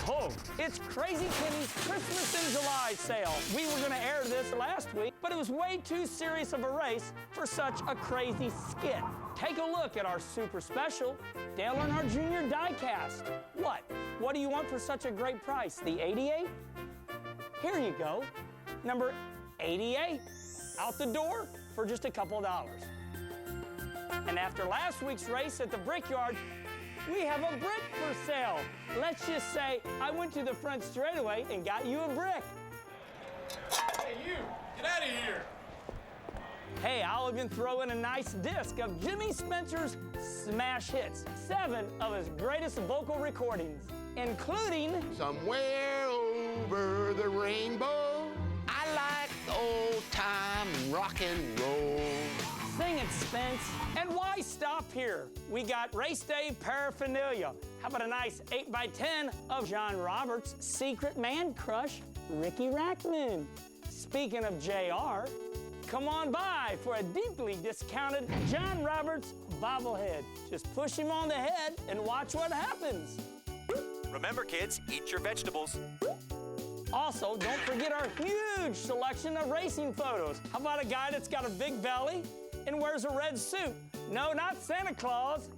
Oh, it's Crazy Kenny's Christmas in July sale. We were going to air this last week, but it was way too serious of a race for such a crazy skit. Take a look at our super special, Dale Earnhardt Jr. diecast. What do you want for such a great price? The 88? Here you go. Number 88. Out the door for just a couple dollars. And after last week's race at the Brickyard, we have a brick for sale. Let's just say I went to the front straightaway and got you a brick. Hey, you! Get out of here! Hey, I'll even throw in a nice disc of Jimmy Spencer's smash hits, 7 of his greatest vocal recordings, including Somewhere over the rainbow, I like old-time rock and roll. Sing It, Spence. And why stop here? We got race day paraphernalia. How about a nice 8x10 of John Roberts' secret man crush, Ricky Rackman? Speaking of JR, come on by for a deeply discounted John Roberts bobblehead. Just push him on the head and watch what happens. Remember, kids, eat your vegetables. Also, don't forget our huge selection of racing photos. How about a guy that's got a big belly and wears a red suit? No, not Santa Claus.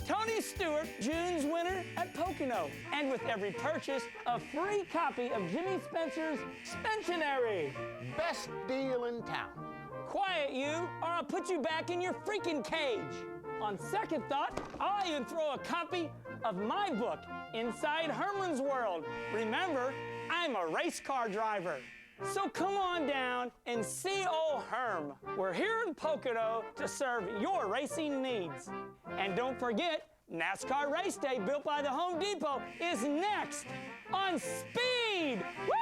Tony Stewart, June's winner at Pocono. And with every purchase, a free copy of Jimmy Spencer's Spensionary. Best deal in town. Quiet, you, or I'll put you back in your freaking cage. On second thought, I'll even throw a copy of my book, Inside Herman's World. Remember, I'm a race car driver. So come on down and see old Herm. We're here in Pocono to serve your racing needs. And don't forget, NASCAR Race Day, built by the Home Depot, is next on Speed. Woo!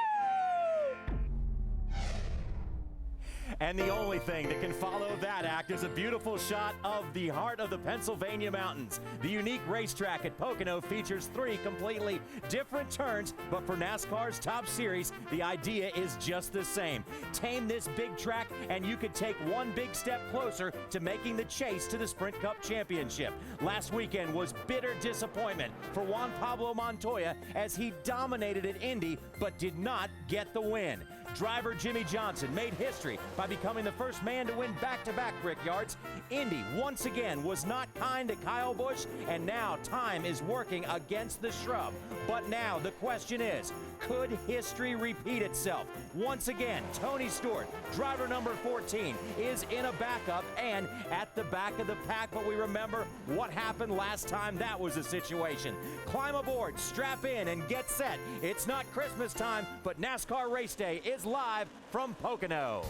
And the only thing that can follow that act is a beautiful shot of the heart of the Pennsylvania mountains. The unique racetrack at Pocono features 3 completely different turns, but for NASCAR's top series, the idea is just the same. Tame this big track, and you could take one big step closer to making the chase to the Sprint Cup Championship. Last weekend was bitter disappointment for Juan Pablo Montoya as he dominated at Indy, but did not get the win. Driver Jimmy Johnson made history by becoming the first man to win back-to-back Brickyards. Indy, once again, was not kind to Kyle Busch, and now time is working against the shrub. But now the question is, could history repeat itself? Once again, Tony Stewart, driver number 14, is in a backup and at the back of the pack, but we remember what happened last time that was a situation. Climb aboard, strap in, and get set. It's not Christmas time, but NASCAR Race Day is live from Pocono.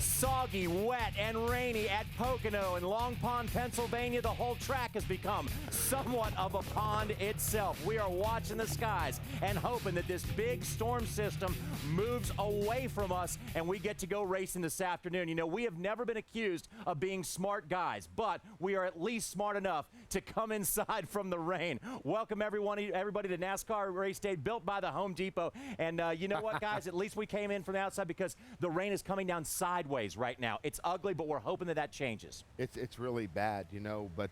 Soggy, wet, and rainy at Pocono in Long Pond, Pennsylvania. The whole track has become somewhat of a pond itself. We are watching the skies and hoping that this big storm system moves away from us and we get to go racing this afternoon. You know, we have never been accused of being smart guys, but we are at least smart enough to come inside from the rain. Welcome everybody to NASCAR Race Day, built by the Home Depot. And you know what, guys? At least we came in from the outside because the rain is coming down sideways right now. It's ugly, but we're hoping that that changes. It's really bad, you know, but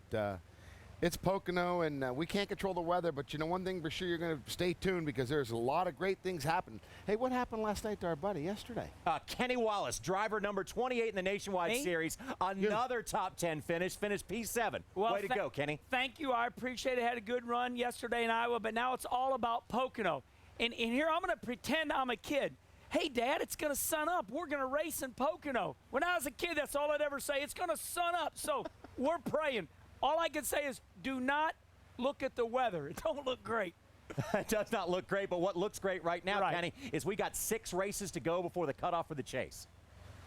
it's Pocono, and we can't control the weather, but you know one thing for sure, you're going to stay tuned because there's a lot of great things happening. Hey, what happened last night to our buddy yesterday? Kenny Wallace, driver number 28 in the Nationwide Series, another top 10 finish, finished P7. Well, way to go, Kenny. Thank you. I appreciate it. Had a good run yesterday in Iowa, but now it's all about Pocono. And here I'm going to pretend I'm a kid. Hey, Dad, it's going to sun up. We're going to race in Pocono. When I was a kid, that's all I'd ever say. It's going to sun up. So we're praying. All I can say is do not look at the weather. It don't look great. It does not look great, but what looks great right now, Kenny, is we got 6 races to go before the cutoff for the chase.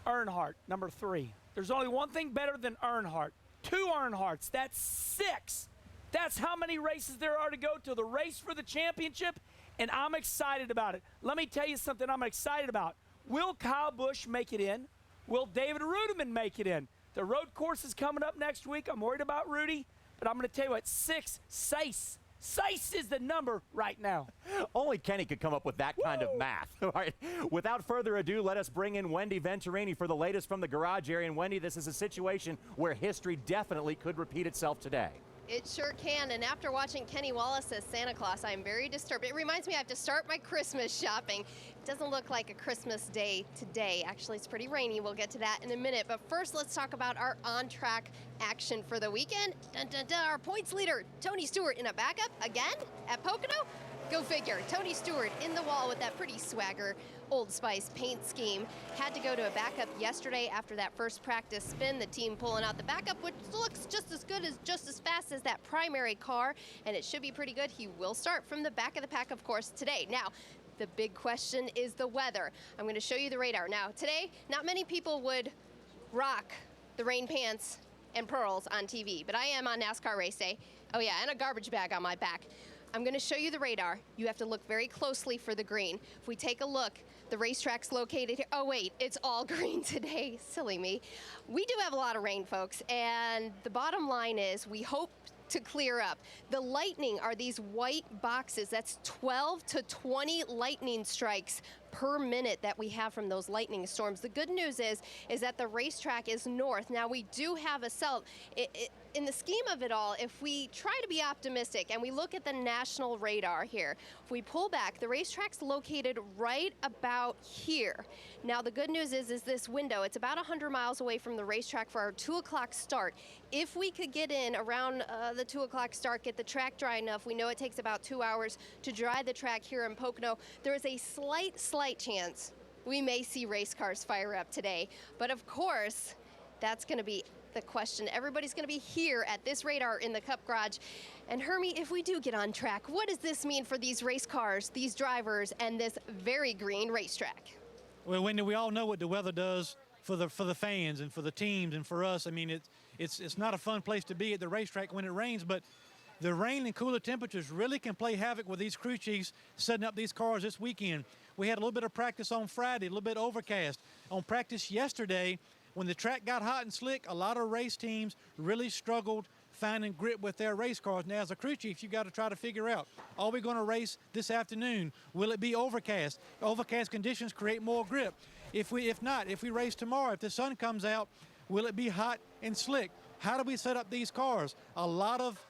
Earnhardt, number 3. There's only one thing better than Earnhardt. 2 Earnhardts. That's 6. That's how many races there are to go to the race for the championship, and I'm excited about it. Let me tell you something I'm excited about. Will Kyle Busch make it in? Will David Rudiman make it in? The road course is coming up next week. I'm worried about Rudy, but I'm going to tell you what, 6 Sace 6 is the number right now. Only Kenny could come up with that kind of math. All right. Without further ado, let us bring in Wendy Venturini for the latest from the garage area. And Wendy, this is a situation where history definitely could repeat itself today. It sure can, and after watching Kenny Wallace as Santa Claus, I'm very disturbed. It reminds me I have to start my Christmas shopping. It doesn't look like a Christmas day today. Actually, it's pretty rainy. We'll get to that in a minute. But first, let's talk about our on-track action for the weekend. Dun, dun, dun. Our points leader, Tony Stewart, in a backup again at Pocono. Go figure. Tony Stewart in the wall with that pretty swagger Old Spice paint scheme. Had to go to a backup yesterday after that first practice spin. The team pulling out the backup, which looks just as good as just as fast as that primary car, and it should be pretty good. He will start from the back of the pack, of course, today. Now, the big question is the weather. I'm going to show you the radar. Now, today, not many people would rock the rain pants and pearls on TV, but I am on NASCAR race day. Oh yeah, and a garbage bag on my back. I'm going to show you the radar. You have to look very closely for the green. If we take a look, the racetrack's located here. Oh wait, it's all green today. Silly me. We do have a lot of rain, folks, and the bottom line is we hope to clear up. The lightning are these white boxes. That's 12 to 20 lightning strikes per minute that we have from those lightning storms. The good news is that the racetrack is north. Now we do have a cell. In the scheme of it all, if we try to be optimistic and we look at the national radar here, if we pull back, the racetrack's located right about here. Now the good news is this window, it's about 100 miles away from the racetrack for our 2 o'clock start. If we could get in around the 2 o'clock start, get the track dry enough, we know it takes about 2 hours to dry the track here in Pocono, there is a slight chance we may see race cars fire up today. But of course, that's going to be the question. Everybody's going to be here at this radar in the Cup Garage. And Hermie, if we do get on track, what does this mean for these race cars, these drivers, and this very green racetrack? Well, Wendy, we all know what the weather does for the fans and for the teams and for us. I mean, it's not a fun place to be at the racetrack when it rains, but the rain and cooler temperatures really can play havoc with these crew chiefs setting up these cars this weekend. We had a little bit of practice on Friday, a little bit overcast. On practice yesterday, when the track got hot and slick, a lot of race teams really struggled finding grip with their race cars. Now, as a crew chief, you've got to try to figure out, are we going to race this afternoon? Will it be overcast? Overcast conditions create more grip. If not, if we race tomorrow, if the sun comes out, will it be hot and slick? How do we set up these cars? A lot of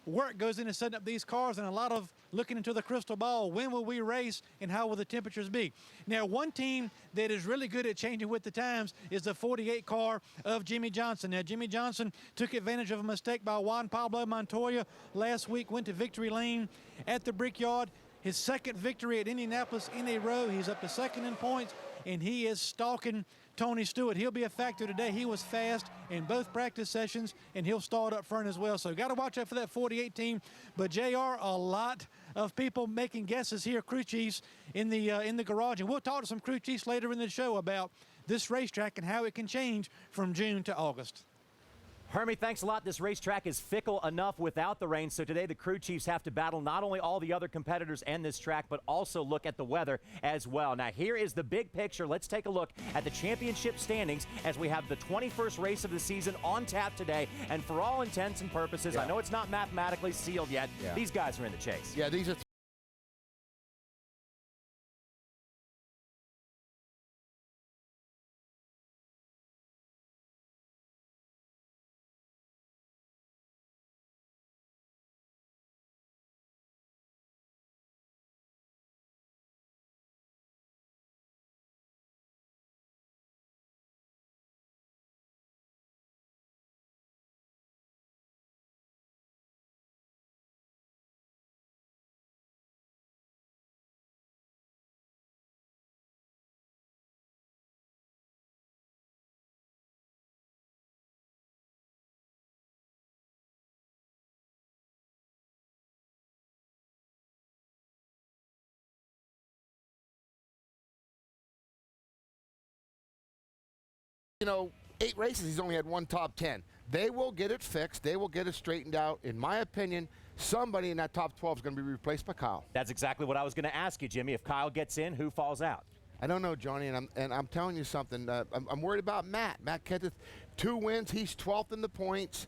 work goes into setting up these cars and a lot of looking into the crystal ball. When will we race and how will the temperatures be? Now, one team that is really good at changing with the times is the 48 car of Jimmy Johnson. Now, Jimmy Johnson took advantage of a mistake by Juan Pablo Montoya last week, went to victory lane at the Brickyard. His second victory at Indianapolis in a row. He's up to second in points, and he is stalking Tony Stewart. He'll be a factor today. He was fast in both practice sessions, and he'll start up front as well. So got to watch out for that 48 team. But JR, a lot of people making guesses here, crew chiefs in the garage, and we'll talk to some crew chiefs later in the show about this racetrack and how it can change from June to August. Hermie, thanks a lot. This racetrack is fickle enough without the rain, so today the crew chiefs have to battle not only all the other competitors and this track, but also look at the weather as well. Now, here is the big picture. Let's take a look at the championship standings as we have the 21st race of the season on tap today. And for all intents and purposes, I know it's not mathematically sealed yet. These guys are in the chase. Yeah, these are you know, 8 races, he's only had one top 10. They will get it fixed. They will get it straightened out. In my opinion, somebody in that top 12 is going to be replaced by Kyle. That's exactly what I was going to ask you, Jimmy. If Kyle gets in, who falls out? I don't know, Johnny, and I'm telling you something. I'm worried about Matt. Matt Kentith, 2 wins. He's 12th in the points.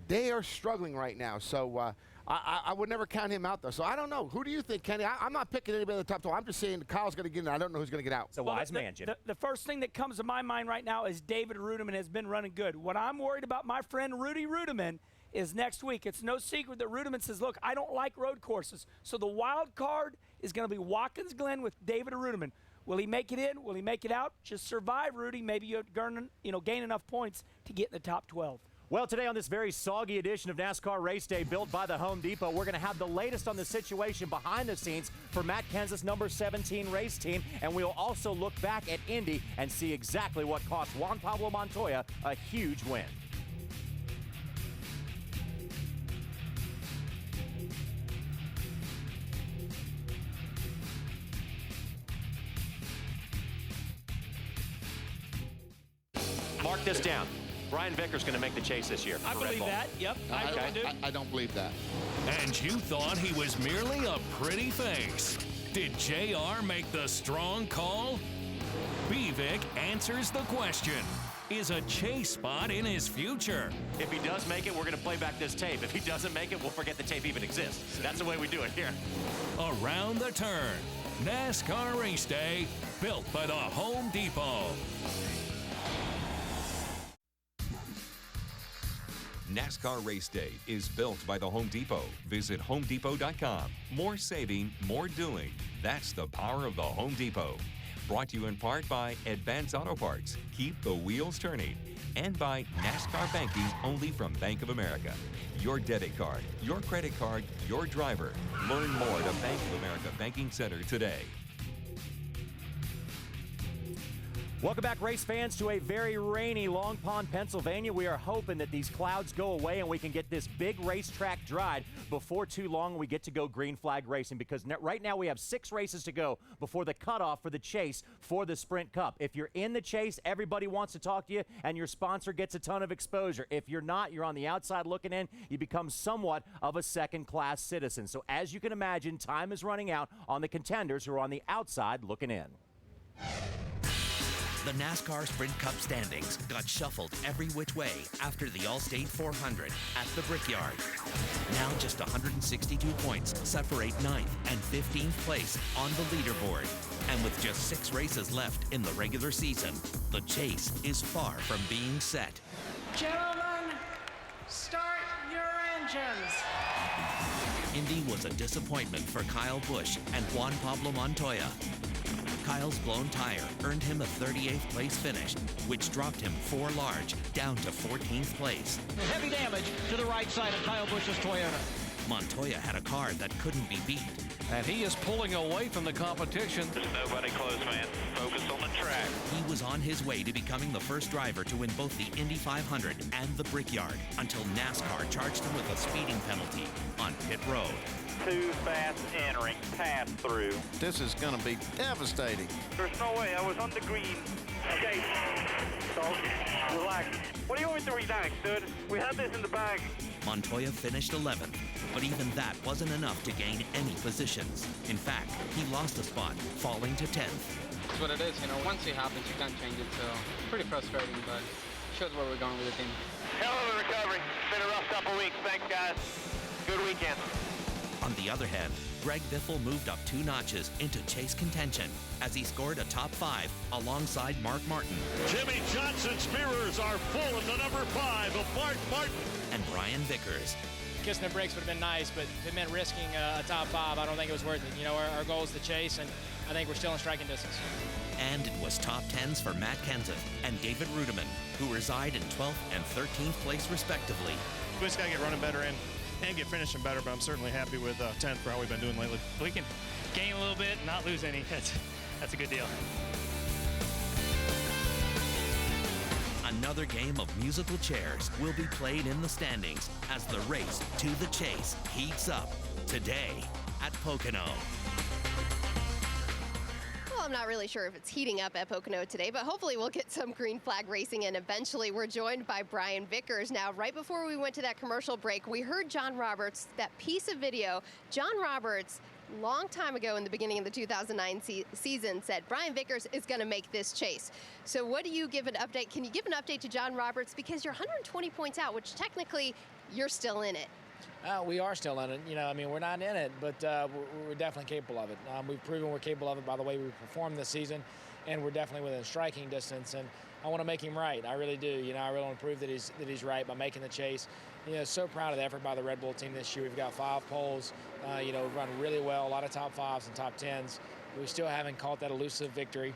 They are struggling right now. So I would never count him out, though. So I don't know. Who do you think, Kenny? I'm not picking anybody in the top 12. I'm just saying Kyle's going to get in. I don't know who's going to get out. It's a wise man, Jim. The first thing that comes to my mind right now is David Rudiman has been running good. What I'm worried about my friend Rudy Rudiman is next week. It's no secret that Rudiman says, look, I don't like road courses. So the wild card is going to be Watkins Glen with David Rudiman. Will he make it in? Will he make it out? Just survive, Rudy. Maybe you gain enough points to get in the top 12. Well, today on this very soggy edition of NASCAR Race Day built by the Home Depot, we're going to have the latest on the situation behind the scenes for Matt Kenseth's number 17 race team, and we'll also look back at Indy and see exactly what cost Juan Pablo Montoya a huge win. Mark this down. Brian Vickers going to make the chase this year. I believe that. Yep, I really do. I don't believe that. And you thought he was merely a pretty face. Did JR make the strong call? BVic answers the question. Is a chase spot in his future? If he does make it, we're going to play back this tape. If he doesn't make it, we'll forget the tape even exists. That's the way we do it here. Around the turn. NASCAR Race Day, built by the Home Depot. NASCAR Race Day is built by the Home Depot. Visit homedepot.com. More saving, more doing. That's the power of the Home Depot. Brought to you in part by Advance Auto Parts. Keep the wheels turning. And by NASCAR Banking, only from Bank of America. Your debit card, your credit card, your driver. Learn more at a Bank of America Banking Center today. Welcome back, race fans, to a very rainy Long Pond, Pennsylvania. We are hoping that these clouds go away and we can get this big racetrack dried before too long. We get to go green flag racing because right now we have 6 races to go before the cutoff for the chase for the Sprint Cup. If you're in the chase, everybody wants to talk to you and your sponsor gets a ton of exposure. If you're not, you're on the outside looking in, you become somewhat of a second-class citizen. So as you can imagine, time is running out on the contenders who are on the outside looking in. The NASCAR Sprint Cup standings got shuffled every which way after the Allstate 400 at the Brickyard. Now just 162 points separate 9th and 15th place on the leaderboard. And with just 6 races left in the regular season, the chase is far from being set. Gentlemen, start your engines. Indy was a disappointment for Kyle Busch and Juan Pablo Montoya. Kyle's blown tire earned him a 38th place finish, which dropped him 4 large, down to 14th place. Heavy damage to the right side of Kyle Busch's Toyota. Montoya had a car that couldn't be beat. And he is pulling away from the competition. There's nobody close, man. Focus on the track. He was on his way to becoming the first driver to win both the Indy 500 and the Brickyard until NASCAR charged him with a speeding penalty on pit road. Too fast entering, pass through. This is going to be devastating. There's no way. I was on the green. Okay, so relax. What do you want me to relax, dude? We had this in the bag. Montoya finished 11th, but even that wasn't enough to gain any positions. In fact, he lost a spot, falling to 10th. That's what it is, once it happens, you can't change it, so pretty frustrating, but shows where we're going with the team. Hell of a recovery. It's been a rough couple weeks. Thanks, guys. Good weekend. On the other hand, Greg Biffle moved up 2 notches into chase contention as he scored a top 5 alongside Mark Martin. Jimmy Johnson's mirrors are full of the number 5 of Mark Martin. And Brian Vickers. Kissing the brakes would have been nice, but if it meant risking a top 5, I don't think it was worth it. Our goal is to chase, and I think we're still in striking distance. And it was top 10s for Matt Kenseth and David Rudiman, who reside in 12th and 13th place respectively. We just got to get running better and get finishing better, but I'm certainly happy with 10th for how we've been doing lately. We can gain a little bit, not lose any. That's a good deal. Another game of musical chairs will be played in the standings as the race to the chase heats up today at Pocono. Well, I'm not really sure if it's heating up at Pocono today, but hopefully we'll get some green flag racing, and eventually we're joined by Brian Vickers. Now, right before we went to that commercial break, we heard John Roberts, that piece of video. John Roberts, long time ago in the beginning of the 2009 season, said Brian Vickers is going to make this chase. So what do you give an update? Can you give an update to John Roberts? Because you're 120 points out, which technically you're still in it. We are still in it. You know, I mean, we're not in it, but we're definitely capable of it. We've proven we're capable of it by the way we performed this season, and we're definitely within striking distance. And I want to make him right. I really do. You know, I really want to prove that he's right by making the chase. You know, so proud of the effort by the Red Bull team this year. We've got 5 poles. You know, we've run really well, a lot of top 5s and top 10s. We still haven't caught that elusive victory,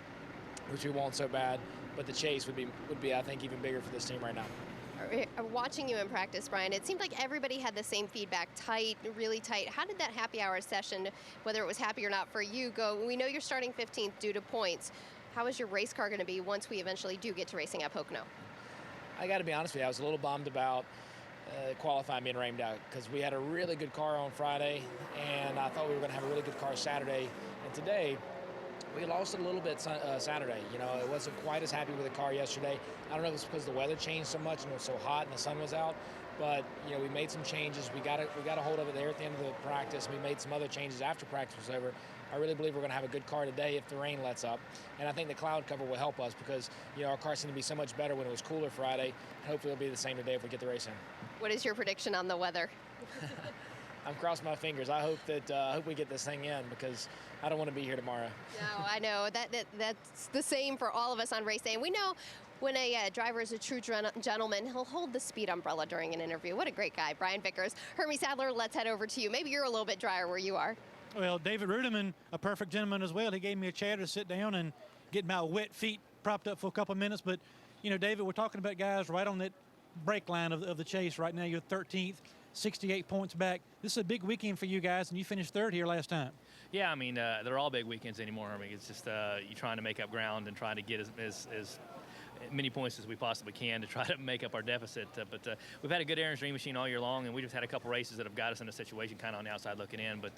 which we want so bad. But the chase would be, I think, even bigger for this team right now. Watching you in practice, Brian, it seemed like everybody had the same feedback, tight, really tight. How did that happy hour session, whether it was happy or not for you, go? We know you're starting 15th due to points. How is your race car going to be once we eventually do get to racing at Pocono? I got to be honest with you, I was a little bummed about qualifying being rained out because we had a really good car on Friday, and I thought we were going to have a really good car Saturday. And today, we lost it a little bit Saturday. You know, it wasn't quite as happy with the car yesterday. I don't know if it's because the weather changed so much and it was so hot and the sun was out, but you know, we made some changes. We got a hold of it there at the end of the practice. We made some other changes after practice was over. I really believe we're going to have a good car today if the rain lets up, and I think the cloud cover will help us because you know our car seemed to be so much better when it was cooler Friday. Hopefully, it'll be the same today if we get the race in. What is your prediction on the weather? I'm crossing my fingers. I hope we get this thing in because I don't want to be here tomorrow. No, I know that's the same for all of us on race day, and we know when a driver is a true gentleman, he'll hold the speed umbrella during an interview. What a great guy, Brian Vickers. Hermie Sadler, let's head over to you. Maybe you're a little bit drier where you are. Well, David Rudiman, a perfect gentleman as well. He gave me a chair to sit down and get my wet feet propped up for a couple of minutes. But, you know, David, we're talking about guys right on that break line of the chase right now. You're 13th, 68 points back. This is a big weekend for you guys, and you finished 3rd here last time. Yeah, I mean, they're all big weekends anymore. I mean, it's just you trying to make up ground and trying to get as many points as we possibly can to try to make up our deficit. But we've had a good Aaron's Dream Machine all year long, and we just had a couple races that have got us in a situation kind of on the outside looking in. But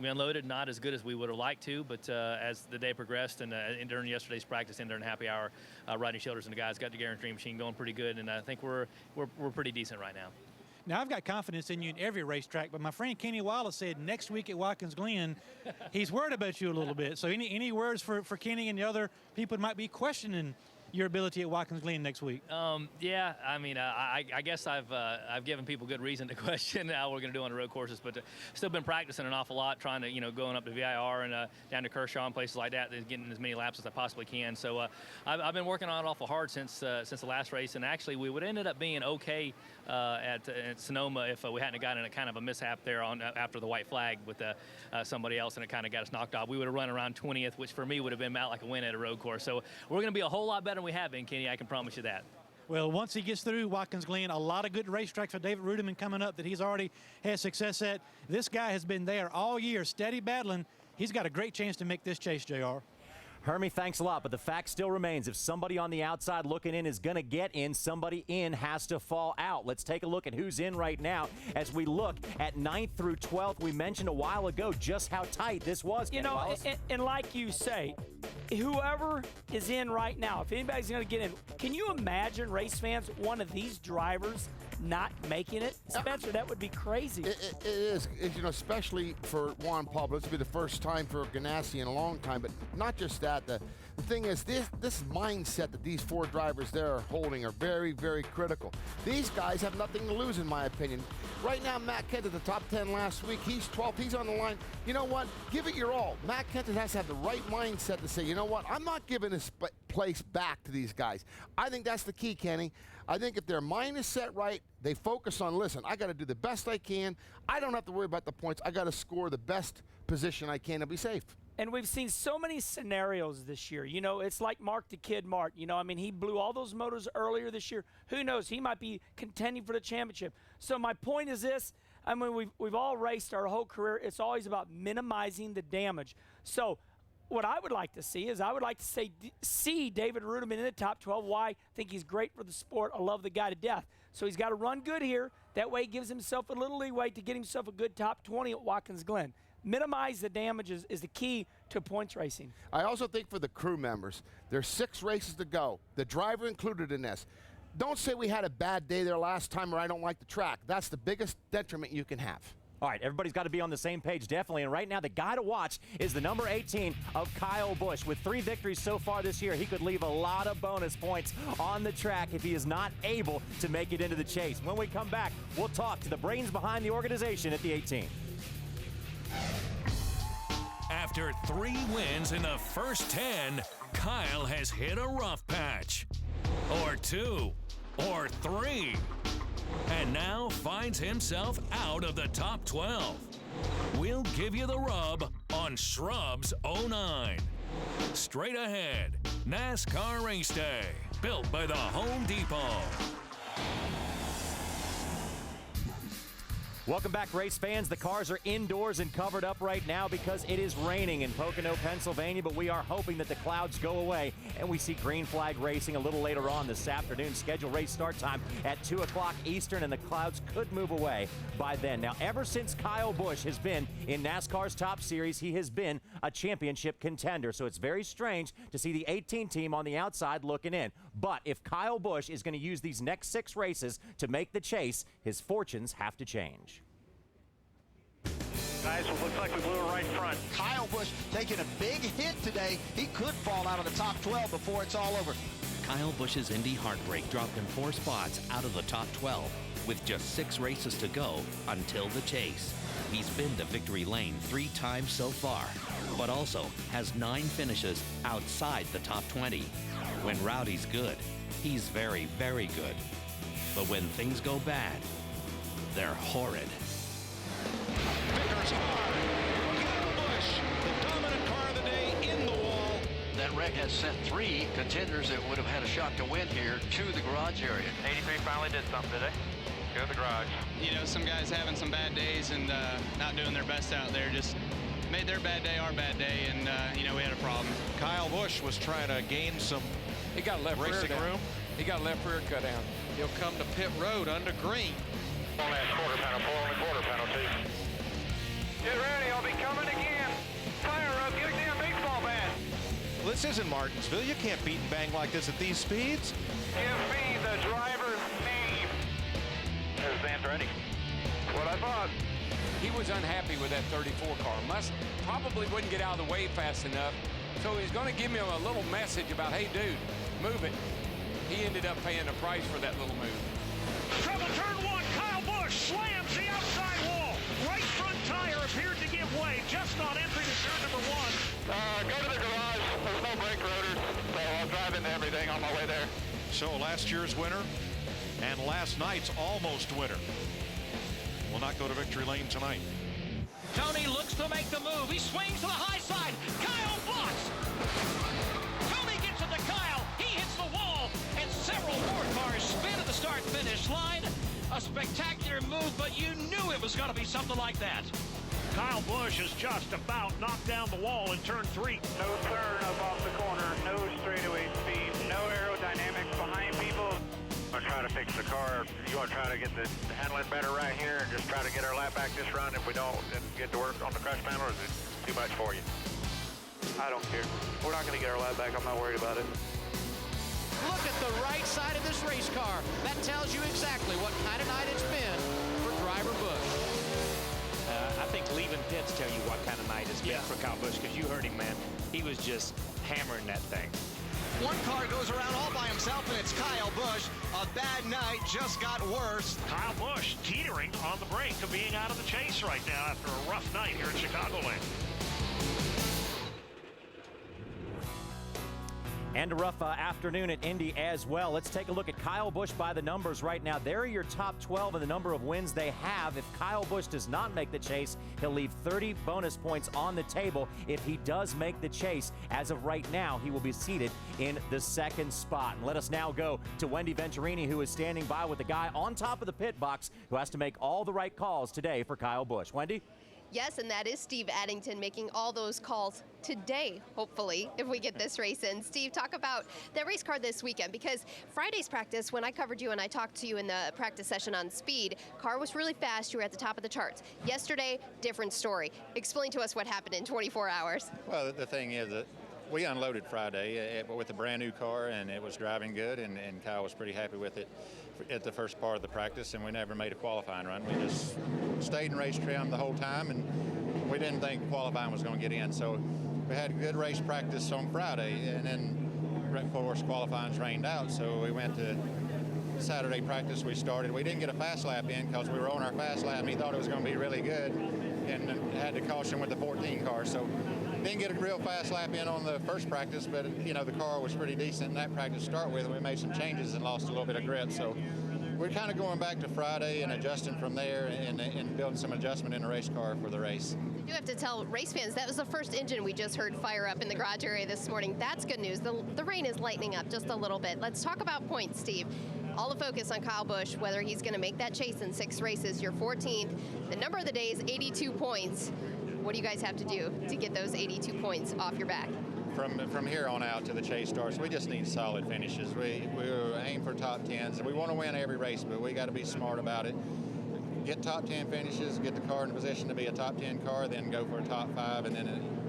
we unloaded not as good as we would have liked to, but as the day progressed and during yesterday's practice and during happy hour, Rodney Childers and the guys got the Aaron's Dream Machine going pretty good, and I think we're pretty decent right now. Now, I've got confidence in you in every racetrack, but my friend Kenny Wallace said next week at Watkins Glen, he's worried about you a little bit. So any words for Kenny and the other people that might be questioning your ability at Watkins Glen next week? Yeah, I mean, I guess I've given people good reason to question how we're going to do on the road courses, but still been practicing an awful lot, trying to, you know, going up to VIR and down to Kershaw and places like that, getting as many laps as I possibly can. So I've been working on it awful hard since the last race, and actually we would ended up being okay at Sonoma if we hadn't gotten a kind of a mishap there after the white flag with somebody else, and it kind of got us knocked off. We would have run around 20th, which for me would have been about like a win at a road course. So we're going to be a whole lot better than we have been, Kenny. I can promise you that. Well, once he gets through Watkins Glen, a lot of good racetracks for David Rudiman coming up that he's already had success at. This guy has been there all year, steady battling. He's got a great chance to make this chase, JR. Hermie, thanks a lot, but the fact still remains, if somebody on the outside looking in is going to get in, somebody in has to fall out. Let's take a look at who's in right now as we look at 9th through 12th. We mentioned a while ago just how tight this was. You know, and like you say, whoever is in right now, if anybody's going to get in, can you imagine, race fans, one of these drivers not making it? Spencer, that would be crazy. It is, you know, especially for Juan Pablo. This will be the first time for Ganassi in a long time, but not just that. The thing is, this mindset that these 4 drivers there are holding are very, very critical. These guys have nothing to lose, in my opinion. Right now, Matt Kent at the top 10 last week. He's 12th. He's on the line. You know what? Give it your all. Matt Kent has to have the right mindset to say, you know what? I'm not giving this place back to these guys. I think that's the key, Kenny. I think if their mind is set right, they focus on, listen, I got to do the best I can. I don't have to worry about the points. I got to score the best position I can to be safe. And we've seen so many scenarios this year. You know, it's like Mark the Kid Mark. You know, I mean, he blew all those motors earlier this year. Who knows? He might be contending for the championship. So my point is this. I mean, we've all raced our whole career. It's always about minimizing the damage. So what I would like to see is I would like to see David Rudiman in the top 12. Why? I think he's great for the sport. I love the guy to death. So he's got to run good here. That way he gives himself a little leeway to get himself a good top 20 at Watkins Glen. Minimize the damages is the key to points racing. I also think for the crew members, there's 6 races to go, the driver included in this. Don't say we had a bad day there last time or I don't like the track. That's the biggest detriment you can have. All right, everybody's got to be on the same page, definitely. And right now, the guy to watch is the number 18 of Kyle Busch. With 3 victories so far this year, he could leave a lot of bonus points on the track if he is not able to make it into the chase. When we come back, we'll talk to the brains behind the organization at the 18. After 3 wins in the first 10, Kyle has hit a rough patch. Or 2. Or 3. And now finds himself out of the top 12. We'll give you the rub on Shrubs 09. Straight ahead, NASCAR Race Day, built by the Home Depot. Welcome back, race fans. The cars are indoors and covered up right now because it is raining in Pocono, Pennsylvania, but we are hoping that the clouds go away and we see green flag racing a little later on this afternoon. Scheduled race start time at 2 o'clock Eastern, and the clouds could move away by then. Now, ever since Kyle Busch has been in NASCAR's top series, he has been a championship contender, so it's very strange to see the 18 team on the outside looking in. But if Kyle Busch is going to use these next 6 races to make the chase, his fortunes have to change. Guys, it looks like we blew it right front. Kyle Busch taking a big hit today. He could fall out of the top 12 before it's all over. Kyle Busch's Indy heartbreak dropped him 4 spots out of the top 12 with just 6 races to go until the chase. He's been to victory lane 3 times so far, but also has 9 finishes outside the top 20. When Rowdy's good, he's very, very good. But when things go bad, they're horrid. Vickers hard. Kyle Busch, the dominant car of the day, in the wall. That wreck has sent 3 contenders that would have had a shot to win here to the garage area. 83 finally did something today. Go to the garage. You know, some guys having some bad days and not doing their best out there just made their bad day our bad day, and, you know, we had a problem. Kyle Busch was trying to gain some He got left racing rear room. He got left rear cut down. He'll come to pit road under green. On that quarter panel, pull on the quarter panel, too. Get ready, I'll be coming again. Fire up, get a damn baseball bat. Well, this isn't Martinsville. You can't beat and bang like this at these speeds. Give me the driver's name. There's Andretti. What I thought. He was unhappy with that 34 car. Probably wouldn't get out of the way fast enough. So he's going to give me a little message about, hey, dude, move it. He ended up paying the price for that little move. Trouble turn 1. Kyle Busch slams the outside wall. Right front tire appeared to give way just on entry to turn number 1. Go to the garage. There's no brake rotors, so I'll drive into everything on my way there. So last year's winner and last night's almost winner will not go to victory lane tonight. Tony looks to make the move. He swings to the high side. Kyle blocks. Tony gets it to Kyle. He hits the wall, and several more cars spin at the start-finish line. A spectacular move, but you knew it was going to be something like that. Kyle Busch has just about knocked down the wall in turn 3. No turn up off the corner, no straightaway speed, no aerodynamics behind people. I'm trying to fix the car. You want to try to get the handling better right here and just try to get our lap back this run if we don't and get to work on the crush panel, or is it too much for you? I don't care. We're not going to get our lap back. I'm not worried about it. Look at the right side of this race car. That tells you exactly what kind of night it's been for driver Busch. I think leaving pits tell you what kind of night it's been for Kyle Busch, because you heard him, man. He was just hammering that thing. One car goes around all by himself, and it's Kyle Busch. A bad night just got worse. Kyle Busch teetering on the brink of being out of the chase right now after a rough night here in Chicagoland. And a rough afternoon at Indy as well. Let's take a look at Kyle Busch by the numbers right now. There are your top 12 and the number of wins they have. If Kyle Busch does not make the chase, he'll leave 30 bonus points on the table. If he does make the chase, as of right now, he will be seated in the 2nd spot. And let us now go to Wendy Venturini, who is standing by with the guy on top of the pit box who has to make all the right calls today for Kyle Busch. Wendy? Yes, and that is Steve Addington making all those calls today, hopefully, if we get this race in. Steve, talk about that race car this weekend, because Friday's practice, when I covered you and I talked to you in the practice session on speed, car was really fast. You were at the top of the charts. Yesterday, different story. Explain to us what happened in 24 hours. Well, the thing is that we unloaded Friday with a brand new car, and it was driving good, and Kyle was pretty happy with it. at the first part of the practice, and we never made a qualifying run. We just stayed in race trim the whole time, and we didn't think qualifying was going to get in. So we had a good race practice on Friday, and then, of course, qualifying's rained out, so we went to Saturday practice. We started. We didn't get a fast lap in because we were on our fast lap, and he thought it was going to be really good, and had to caution with the 14 car. So didn't get a real fast lap in on the first practice, but you know the car was pretty decent in that practice to start with, and we made some changes and lost a little bit of grip. So we're kind of going back to Friday and adjusting from there, and building some adjustment in the race car for the race. I do have to tell race fans that was the first engine we just heard fire up in the garage area this morning. That's good news. The rain is lightening up just a little bit. Let's talk about points, Steve. All the focus on Kyle Busch, whether he's going to make that chase in 6 races. You're 14th. The number of the day is 82 points. What do you guys have to do to get those 82 points off your back? From here on out to the chase starts, we just need solid finishes. We aim for top 10s, and we want to win every race, but we got to be smart about it. Get top 10 finishes, get the car in position to be a top 10 car, then go for a top 5, and then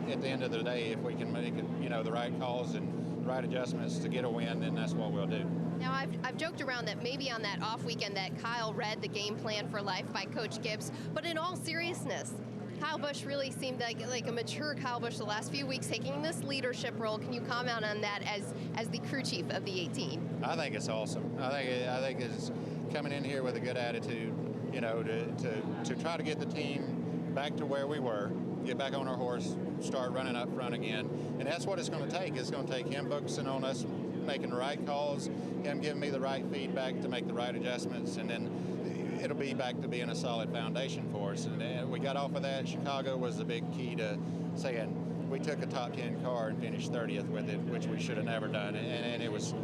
at the end of the day, if we can make it, you know, the right calls and the right adjustments to get a win, then that's what we'll do. Now, I've joked around that maybe on that off weekend that Kyle read the game plan for life by Coach Gibbs, but in all seriousness, Kyle Busch really seemed like a mature Kyle Busch the last few weeks, taking this leadership role. Can you comment on that as the crew chief of the 18? I think it's awesome. I think it's coming in here with a good attitude, you know, to try to get the team back to where we were, get back on our horse, start running up front again. And that's what it's going to take. It's going to take him focusing on us making the right calls, him giving me the right feedback to make the right adjustments, and then it'll be back to being a solid foundation for us. And we got off of that. Chicago was the big key to saying we took a top 10 car and finished 30th with it, which we should have never done. And it was,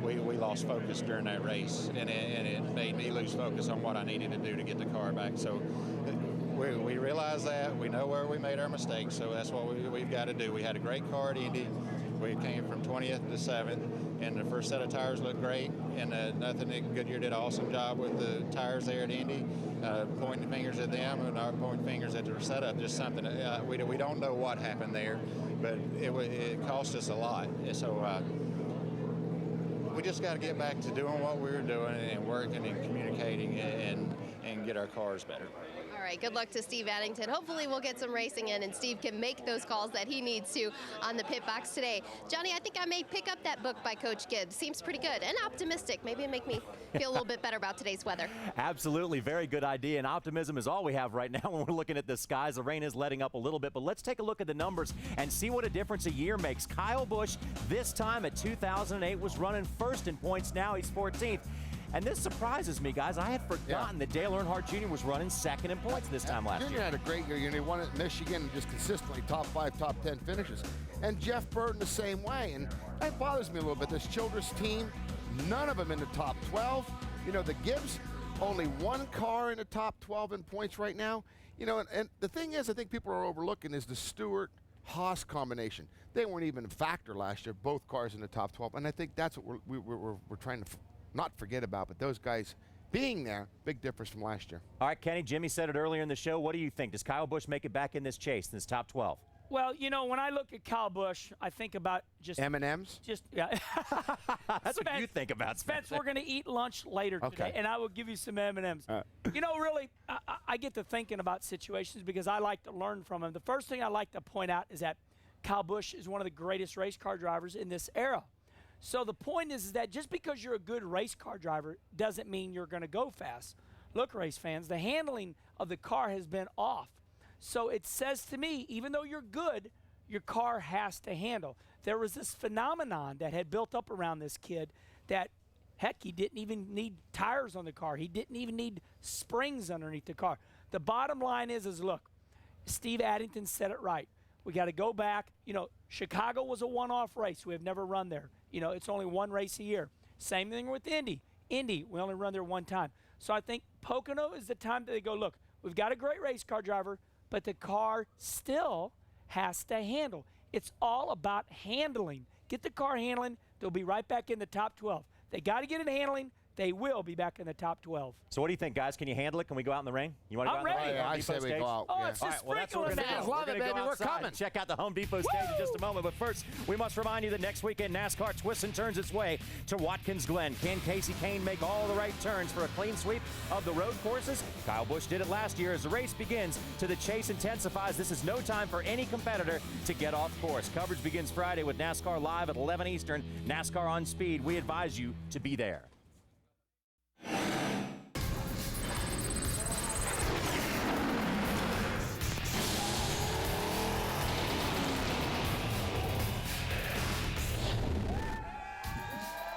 we lost focus during that race, and it made me lose focus on what I needed to do to get the car back. So we realize that. We know where we made our mistakes, so that's what we've got to do. We had a great car at Indy. We came from 20th to 7th, and the first set of tires looked great, and Goodyear did an awesome job with the tires there at Indy, pointing fingers at them and our pointing fingers at their setup. Just something, we don't know what happened there, but it cost us a lot. So we just got to get back to doing what we were doing and working and communicating and get our cars better. All right, good luck to Steve Addington. Hopefully we'll get some racing in and Steve can make those calls that he needs to on the pit box today. Johnny, I think I may pick up that book by Coach Gibbs. Seems pretty good and optimistic. Maybe it'll make me feel a little bit better about today's weather. Absolutely, very good idea, and optimism is all we have right now when we're looking at the skies. The rain is letting up a little bit, but let's take a look at the numbers and see what a difference a year makes. Kyle Busch, this time at 2008, was running first in points. Now he's 14th. And this surprises me, guys. I had forgotten that Dale Earnhardt Jr. was running second in points this time last year. Jr. had a great year. He won at Michigan and just consistently top 5, top 10 finishes. And Jeff Burton the same way. And that bothers me a little bit. This Childress team, none of them in the top 12. You know, the Gibbs, only one car in the top 12 in points right now. You know, and the thing is, I think people are overlooking is the Stewart-Haas combination. They weren't even a factor last year, both cars in the top 12. And I think that's what we're trying to not forget about, but those guys being there, big difference from last year. All right, Kenny, Jimmy said it earlier in the show. What do you think? Does Kyle Busch make it back in this chase, in this top 12? Well, you know, when I look at Kyle Busch, I think about just M&Ms. Yeah. That's what you think about, Spence. We're going to eat lunch later today, and I will give you some M&Ms. You know, really, I get to thinking about situations because I like to learn from them. The first thing I like to point out is that Kyle Busch is one of the greatest race car drivers in this era. So the point is that just because you're a good race car driver doesn't mean you're going to go fast. Look, race fans, the handling of the car has been off. So it says to me, even though you're good, your car has to handle. There was this phenomenon that had built up around this kid that, heck, he didn't even need tires on the car. He didn't even need springs underneath the car. The bottom line is look, Steve Addington said it right. We got to go back. You know, Chicago was a one-off race. We have never run there. You know, it's only one race a year. Same thing with Indy. Indy, we only run there one time. So I think Pocono is the time that they go, look, we've got a great race car driver, but the car still has to handle. It's all about handling. Get the car handling. They'll be right back in the top 12. They got to get it handling. they will be back in the top 12. So what do you think, guys? Can you handle it? Can we go out in the rain? You want to go I'm out in ready. the rain? I say we go out. Oh, yeah. it's just All right, well, that's what we're sprinkling going to do. down. We're going to go outside and check out the Home Depot stage in just a moment. But first, we must remind you that next weekend, NASCAR twists and turns its way to Watkins Glen. Can Casey Kane make all the right turns for a clean sweep of the road courses? Kyle Busch did it last year. As the race begins to the chase intensifies, this is no time for any competitor to get off course. Coverage begins Friday with NASCAR Live at 11 Eastern. NASCAR on Speed. We advise you to be there.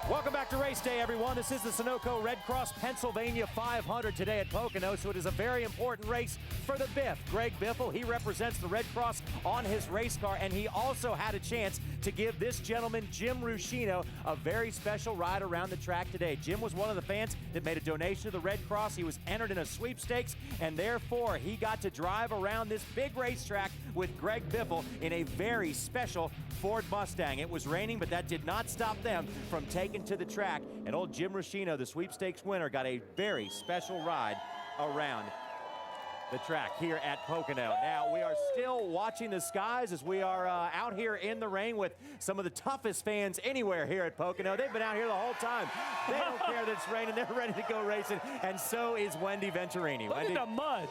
Welcome back to Race Day, everyone. This is the Sunoco Red Cross Pennsylvania 500 today at Pocono, so it is a very important race for the Biff. Greg Biffle, he represents the Red Cross on his race car, and he also had a chance to give this gentleman, Jim Ruscino, a very special ride around the track today. Jim was one of the fans that made a donation to the Red Cross. He was entered in a sweepstakes, and therefore he got to drive around this big racetrack with Greg Biffle in a very special Ford Mustang. It was raining, but that did not stop them from taking to the track. And old Jim Ruscino, the sweepstakes winner, got a very special ride around the track here at Pocono. Now, we are still watching the skies as we are out here in the rain with some of the toughest fans anywhere here at Pocono. They've been out here the whole time. They don't care that it's raining. They're ready to go racing, and so is Wendy Venturini. Look at the mud.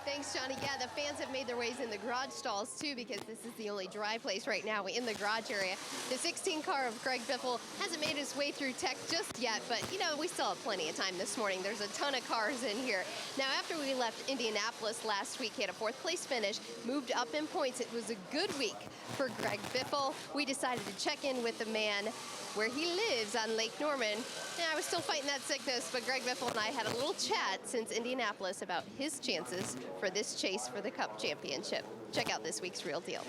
Thanks, Johnny. Yeah, the fans have made their ways in the garage stalls, too, because this is the only dry place right now in the garage area. The 16 car of Greg Biffle hasn't made his way through tech just yet, but, you know, we still have plenty of time this morning. There's a ton of cars in here. Now, after we left Indianapolis last week, he had a 4th place finish, moved up in points. It was a good week for Greg Biffle. We decided to check in with the man where he lives on Lake Norman. Yeah, I was still fighting that sickness, but Greg Biffle and I had a little chat since Indianapolis about his chances for this chase for the Cup Championship. Check out this week's Real Deal.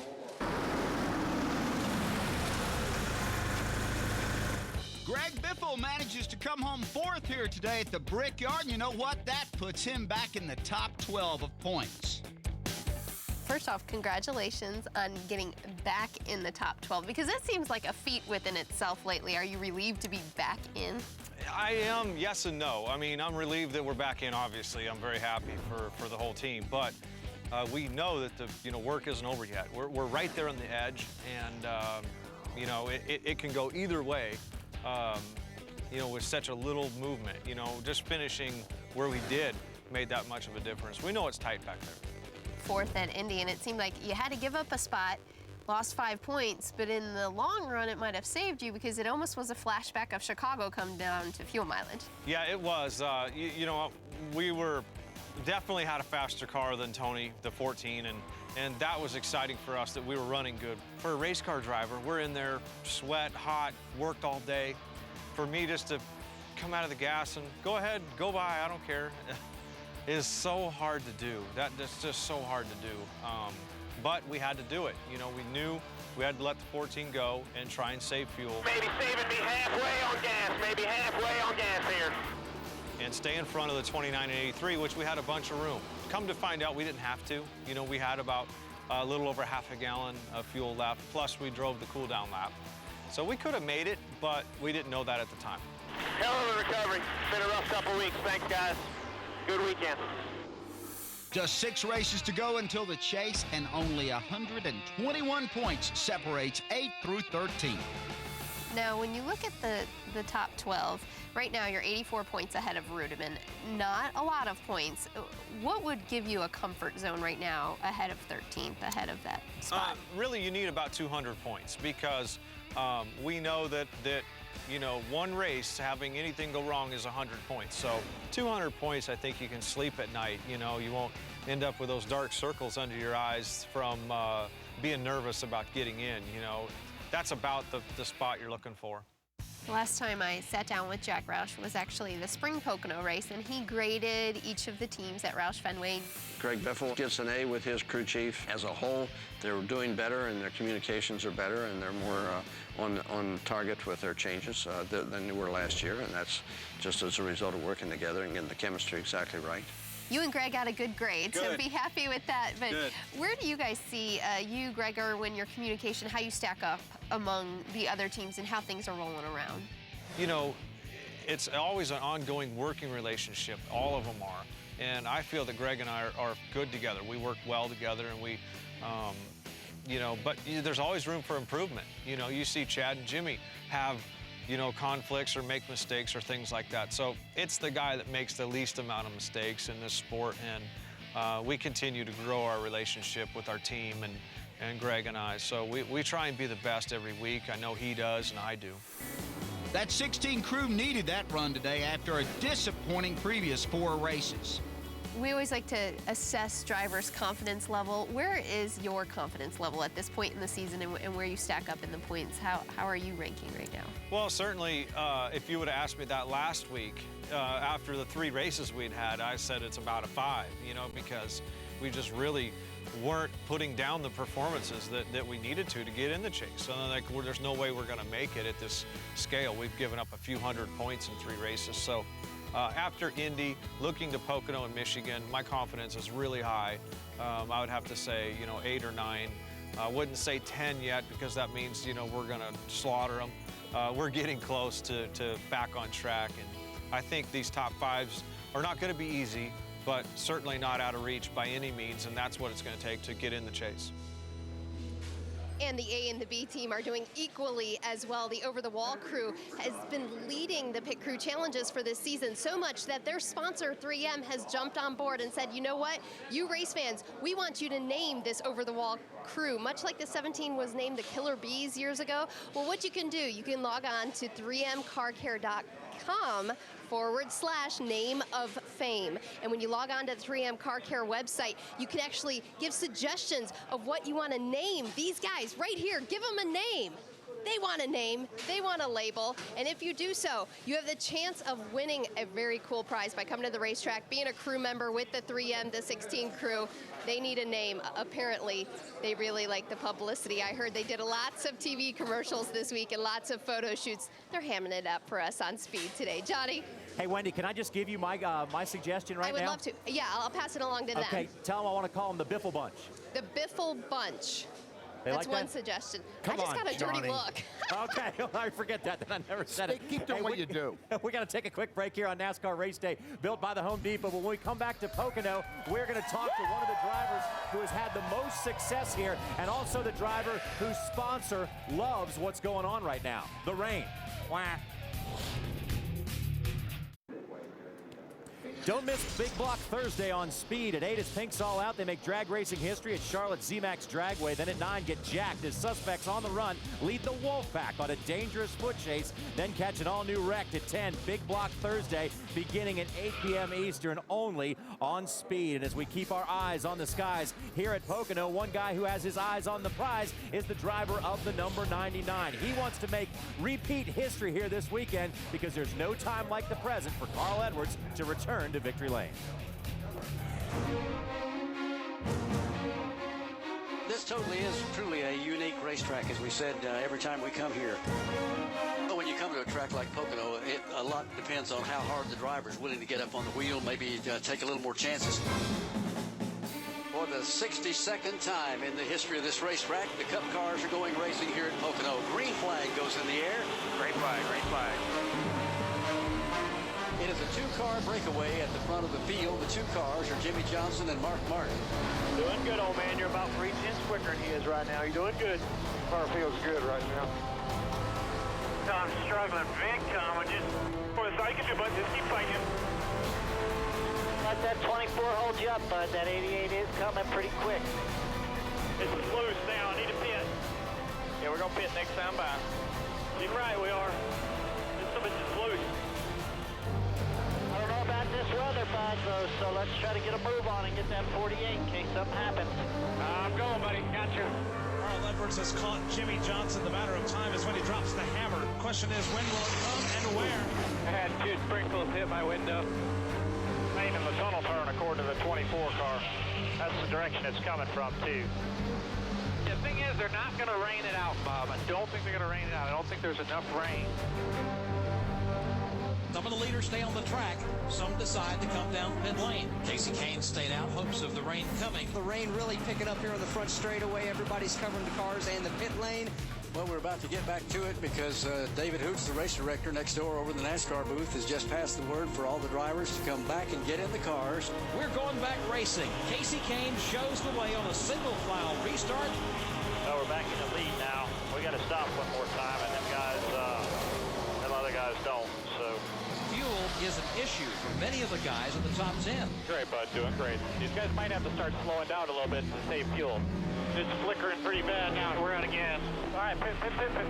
Greg Biffle manages to come home 4th here today at the Brickyard. And you know what? That puts him back in the top 12 of points. First off, congratulations on getting back in the top 12, because that seems like a feat within itself lately. Are you relieved to be back in? I am, yes and no. I mean, I'm relieved that we're back in, obviously. I'm very happy for the whole team, but we know that the work isn't over yet. We're right there on the edge, and it can go either way, with such a little movement. Just finishing where we did made that much of a difference. We know it's tight back there. 4th at Indy, and it seemed like you had to give up a spot, lost 5 points, but in the long run it might have saved you, because it almost was a flashback of Chicago come down to fuel mileage. Yeah, it was. We definitely had a faster car than Tony, the 14, and that was exciting for us that we were running good. For a race car driver, we're in there, sweat, hot, worked all day. For me just to come out of the gas and go ahead, go by, I don't care. Is so hard to do. That's just so hard to do. But we had to do it. We knew we had to let the 14 go and try and save fuel. Maybe saving me halfway on gas, maybe halfway on gas here. And stay in front of the 29 and 83, which we had a bunch of room. Come to find out, we didn't have to. We had about a little over half a gallon of fuel left, plus we drove the cool down lap. So we could have made it, but we didn't know that at the time. Hell of a recovery. Been a rough couple weeks. Thanks, guys. Good weekend. Just 6 races to go until the chase, and only 121 points separates 8 through 13. Now, when you look at the top 12, right now you're 84 points ahead of Rudeman. Not a lot of points. What would give you a comfort zone right now ahead of 13th, ahead of that spot? Really, you need about 200 points, because we know that one race, having anything go wrong is 100 points. So 200 points, I think you can sleep at night. You won't end up with those dark circles under your eyes from being nervous about getting in. That's about the spot you're looking for. The last time I sat down with Jack Roush was actually the spring Pocono race, and he graded each of the teams at Roush Fenway. Greg Biffle gets an A with his crew chief. As a whole, they're doing better, and their communications are better, and they're more on target with their changes than they were last year, and that's just as a result of working together and getting the chemistry exactly right. You and Greg got a good grade, so be happy with that. But Good. Where do you guys see, you, Greg, Erwin, your communication, how you stack up among the other teams and how things are rolling around? it's always an ongoing working relationship. All of them are. And I feel that Greg and I are good together. We work well together, and we, you know, but there's always room for improvement. You know, you see Chad and Jimmy have, you know, conflicts or make mistakes or things like that. So it's the guy that makes the least amount of mistakes in this sport, and we continue to grow our relationship with our team and Greg and I. So we try and be the best every week. I know he does, and I do. That 16 crew needed that run today after a disappointing previous 4 races. We always like to assess drivers' confidence level. Where is your confidence level at this point in the season, and where you stack up in the points? How are you ranking right now? Well, certainly, if you would have asked me that last week, after the 3 races we'd had, I said it's about a 5, you know, because we just really weren't putting down the performances that we needed to get in the chase. So like, there's no way we're going to make it at this scale. We've given up a few hundred points in 3 races. So after Indy, looking to Pocono and Michigan, my confidence is really high. I would have to say, you know, 8 or 9. I wouldn't say 10 yet, because that means, you know, we're going to slaughter them. We're getting close to back on track, and I think these top 5s are not going to be easy, but certainly not out of reach by any means, and that's what it's going to take to get in the chase. And the A and the B team are doing equally as well. The over-the-wall crew has been leading the pit crew challenges for this season, so much that their sponsor, 3M, has jumped on board and said, you know what, you race fans, we want you to name this over-the-wall crew, much like the 17 was named the Killer Bees years ago. Well, what you can do, you can log on to 3mcarcare.com/name of fame. And when you log on to the 3M Car Care website, you can actually give suggestions of what you want to name these guys right here. Give them a name. They want a name, they want a label, and if you do so, you have the chance of winning a very cool prize by coming to the racetrack, being a crew member with the 3M, the 16 crew. They need a name. Apparently, they really like the publicity. I heard they did lots of TV commercials this week and lots of photo shoots. They're hamming it up for us on Speed today. Johnny? Hey, Wendy, can I just give you my my suggestion right now? I would love to. Yeah, I'll pass it along to them. Okay, tell them I want to call them the Biffle Bunch. The Biffle Bunch. That's one suggestion. Come I just on, got a dirty Johnny. look. Okay, I forget that. Then I never said it. Keep doing what you do. We got to take a quick break here on NASCAR Race Day, built by the Home Depot. But when we come back to Pocono, we're going to talk to one of the drivers who has had the most success here, and also the driver whose sponsor loves what's going on right now, the rain. Wah. Don't miss Big Block Thursday on Speed. At 8 is Pink's All Out. They make drag racing history at Charlotte Z-Max Dragway. Then at 9, get jacked as suspects on the run lead the Wolfpack on a dangerous foot chase. Then catch an all-new wreck at 10. Big Block Thursday beginning at 8 p.m. Eastern only on Speed. And as we keep our eyes on the skies here at Pocono, one guy who has his eyes on the prize is the driver of the number 99. He wants to make repeat history here this weekend because there's no time like the present for Carl Edwards to return to victory lane. This totally is truly a unique racetrack, as we said every time we come here. But when you come to a track like Pocono, a lot depends on how hard the driver is willing to get up on the wheel, maybe take a little more chances. For the 62nd time in the history of this racetrack, the Cup cars are going racing here at Pocono. Green flag goes in the air. Green flag, green flag. It is a 2-car breakaway at the front of the field. The 2 cars are Jimmy Johnson and Mark Martin. Doing good, old man. You're about 3 tenths quicker than he is right now. You're doing good. Car feels good right now. I'm struggling big time. I just for the cycle, but just keep fighting. Let that 24 hold you up, bud. That 88 is coming pretty quick. It's loose now. I need to pit. Yeah, we're gonna pit next time by. You're right, we are. This stuff is just loose. I don't know about this weather, bud, though, so let's try to get a move on and get that 48 in case something happens. I'm going, buddy. Gotcha. Carl Edwards has caught Jimmy Johnson. The matter of time is when he drops the hammer. Question is, when will it come and where? I had 2 sprinkles hit my window. Main in the tunnel turn according to the 24 car. That's the direction it's coming from, too. The thing is, they're not going to rain it out, Bob. I don't think they're going to rain it out. I don't think there's enough rain. Some of the leaders stay on the track. Some decide to come down pit lane. Casey Kane stayed out, hopes of the rain coming. The rain really picking up here on the front straightaway. Everybody's covering the cars and the pit lane. Well, we're about to get back to it because David Hoots, the race director next door over in the NASCAR booth, has just passed the word for all the drivers to come back and get in the cars. We're going back racing. Casey Kane shows the way on a single file restart. Oh, we're back in the lead now. We got to stop one more time, and them other guys don't. So Fuel is an issue for many of the guys in the top 10. great, bud, doing great. These guys might have to start slowing down a little bit to save fuel. It's flickering pretty bad now. We're out of gas. All right, pit.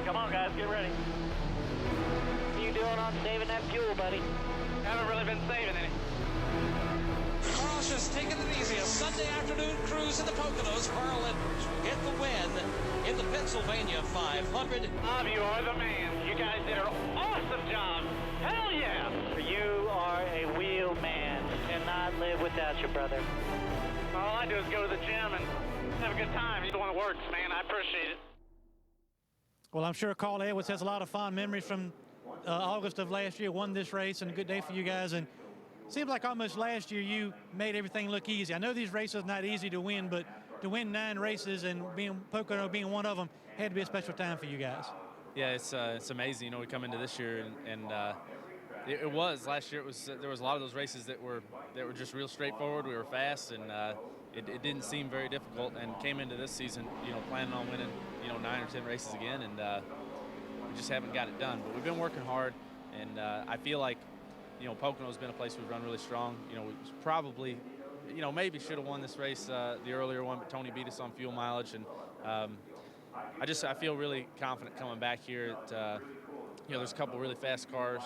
Come on, guys, get ready. What are you doing on saving that fuel, buddy? Haven't really been saving any. Carl's just taking it easy. A Sunday afternoon cruise in the Poconos. Carl Edwards will get the win in the Pennsylvania 500. Bob, you are the man. You guys did an awesome job. Hell yeah! You are a wheel man. Cannot live without you, brother. All I do is go to the gym and have a good time. You're the one that works, man. I appreciate it. Well, I'm sure Carl Edwards has a lot of fond memories from August of last year, won this race, and a good day for you guys. And seems like almost last year you made everything look easy. I know these races are not easy to win, but to win 9 races and Pocono being one of them had to be a special time for you guys. Yeah, it's amazing. You know, we come into this year and it was last year. There was a lot of those races that were just real straightforward. We were fast and it didn't seem very difficult. And came into this season, you know, planning on winning, you know, 9 or 10 races again, and we just haven't got it done. But we've been working hard, and I feel like, you know, Pocono's been a place we've run really strong. You know, we probably, you know, maybe should have won this race, the earlier one, but Tony beat us on fuel mileage, and I feel really confident coming back here. You know, there's a couple really fast cars.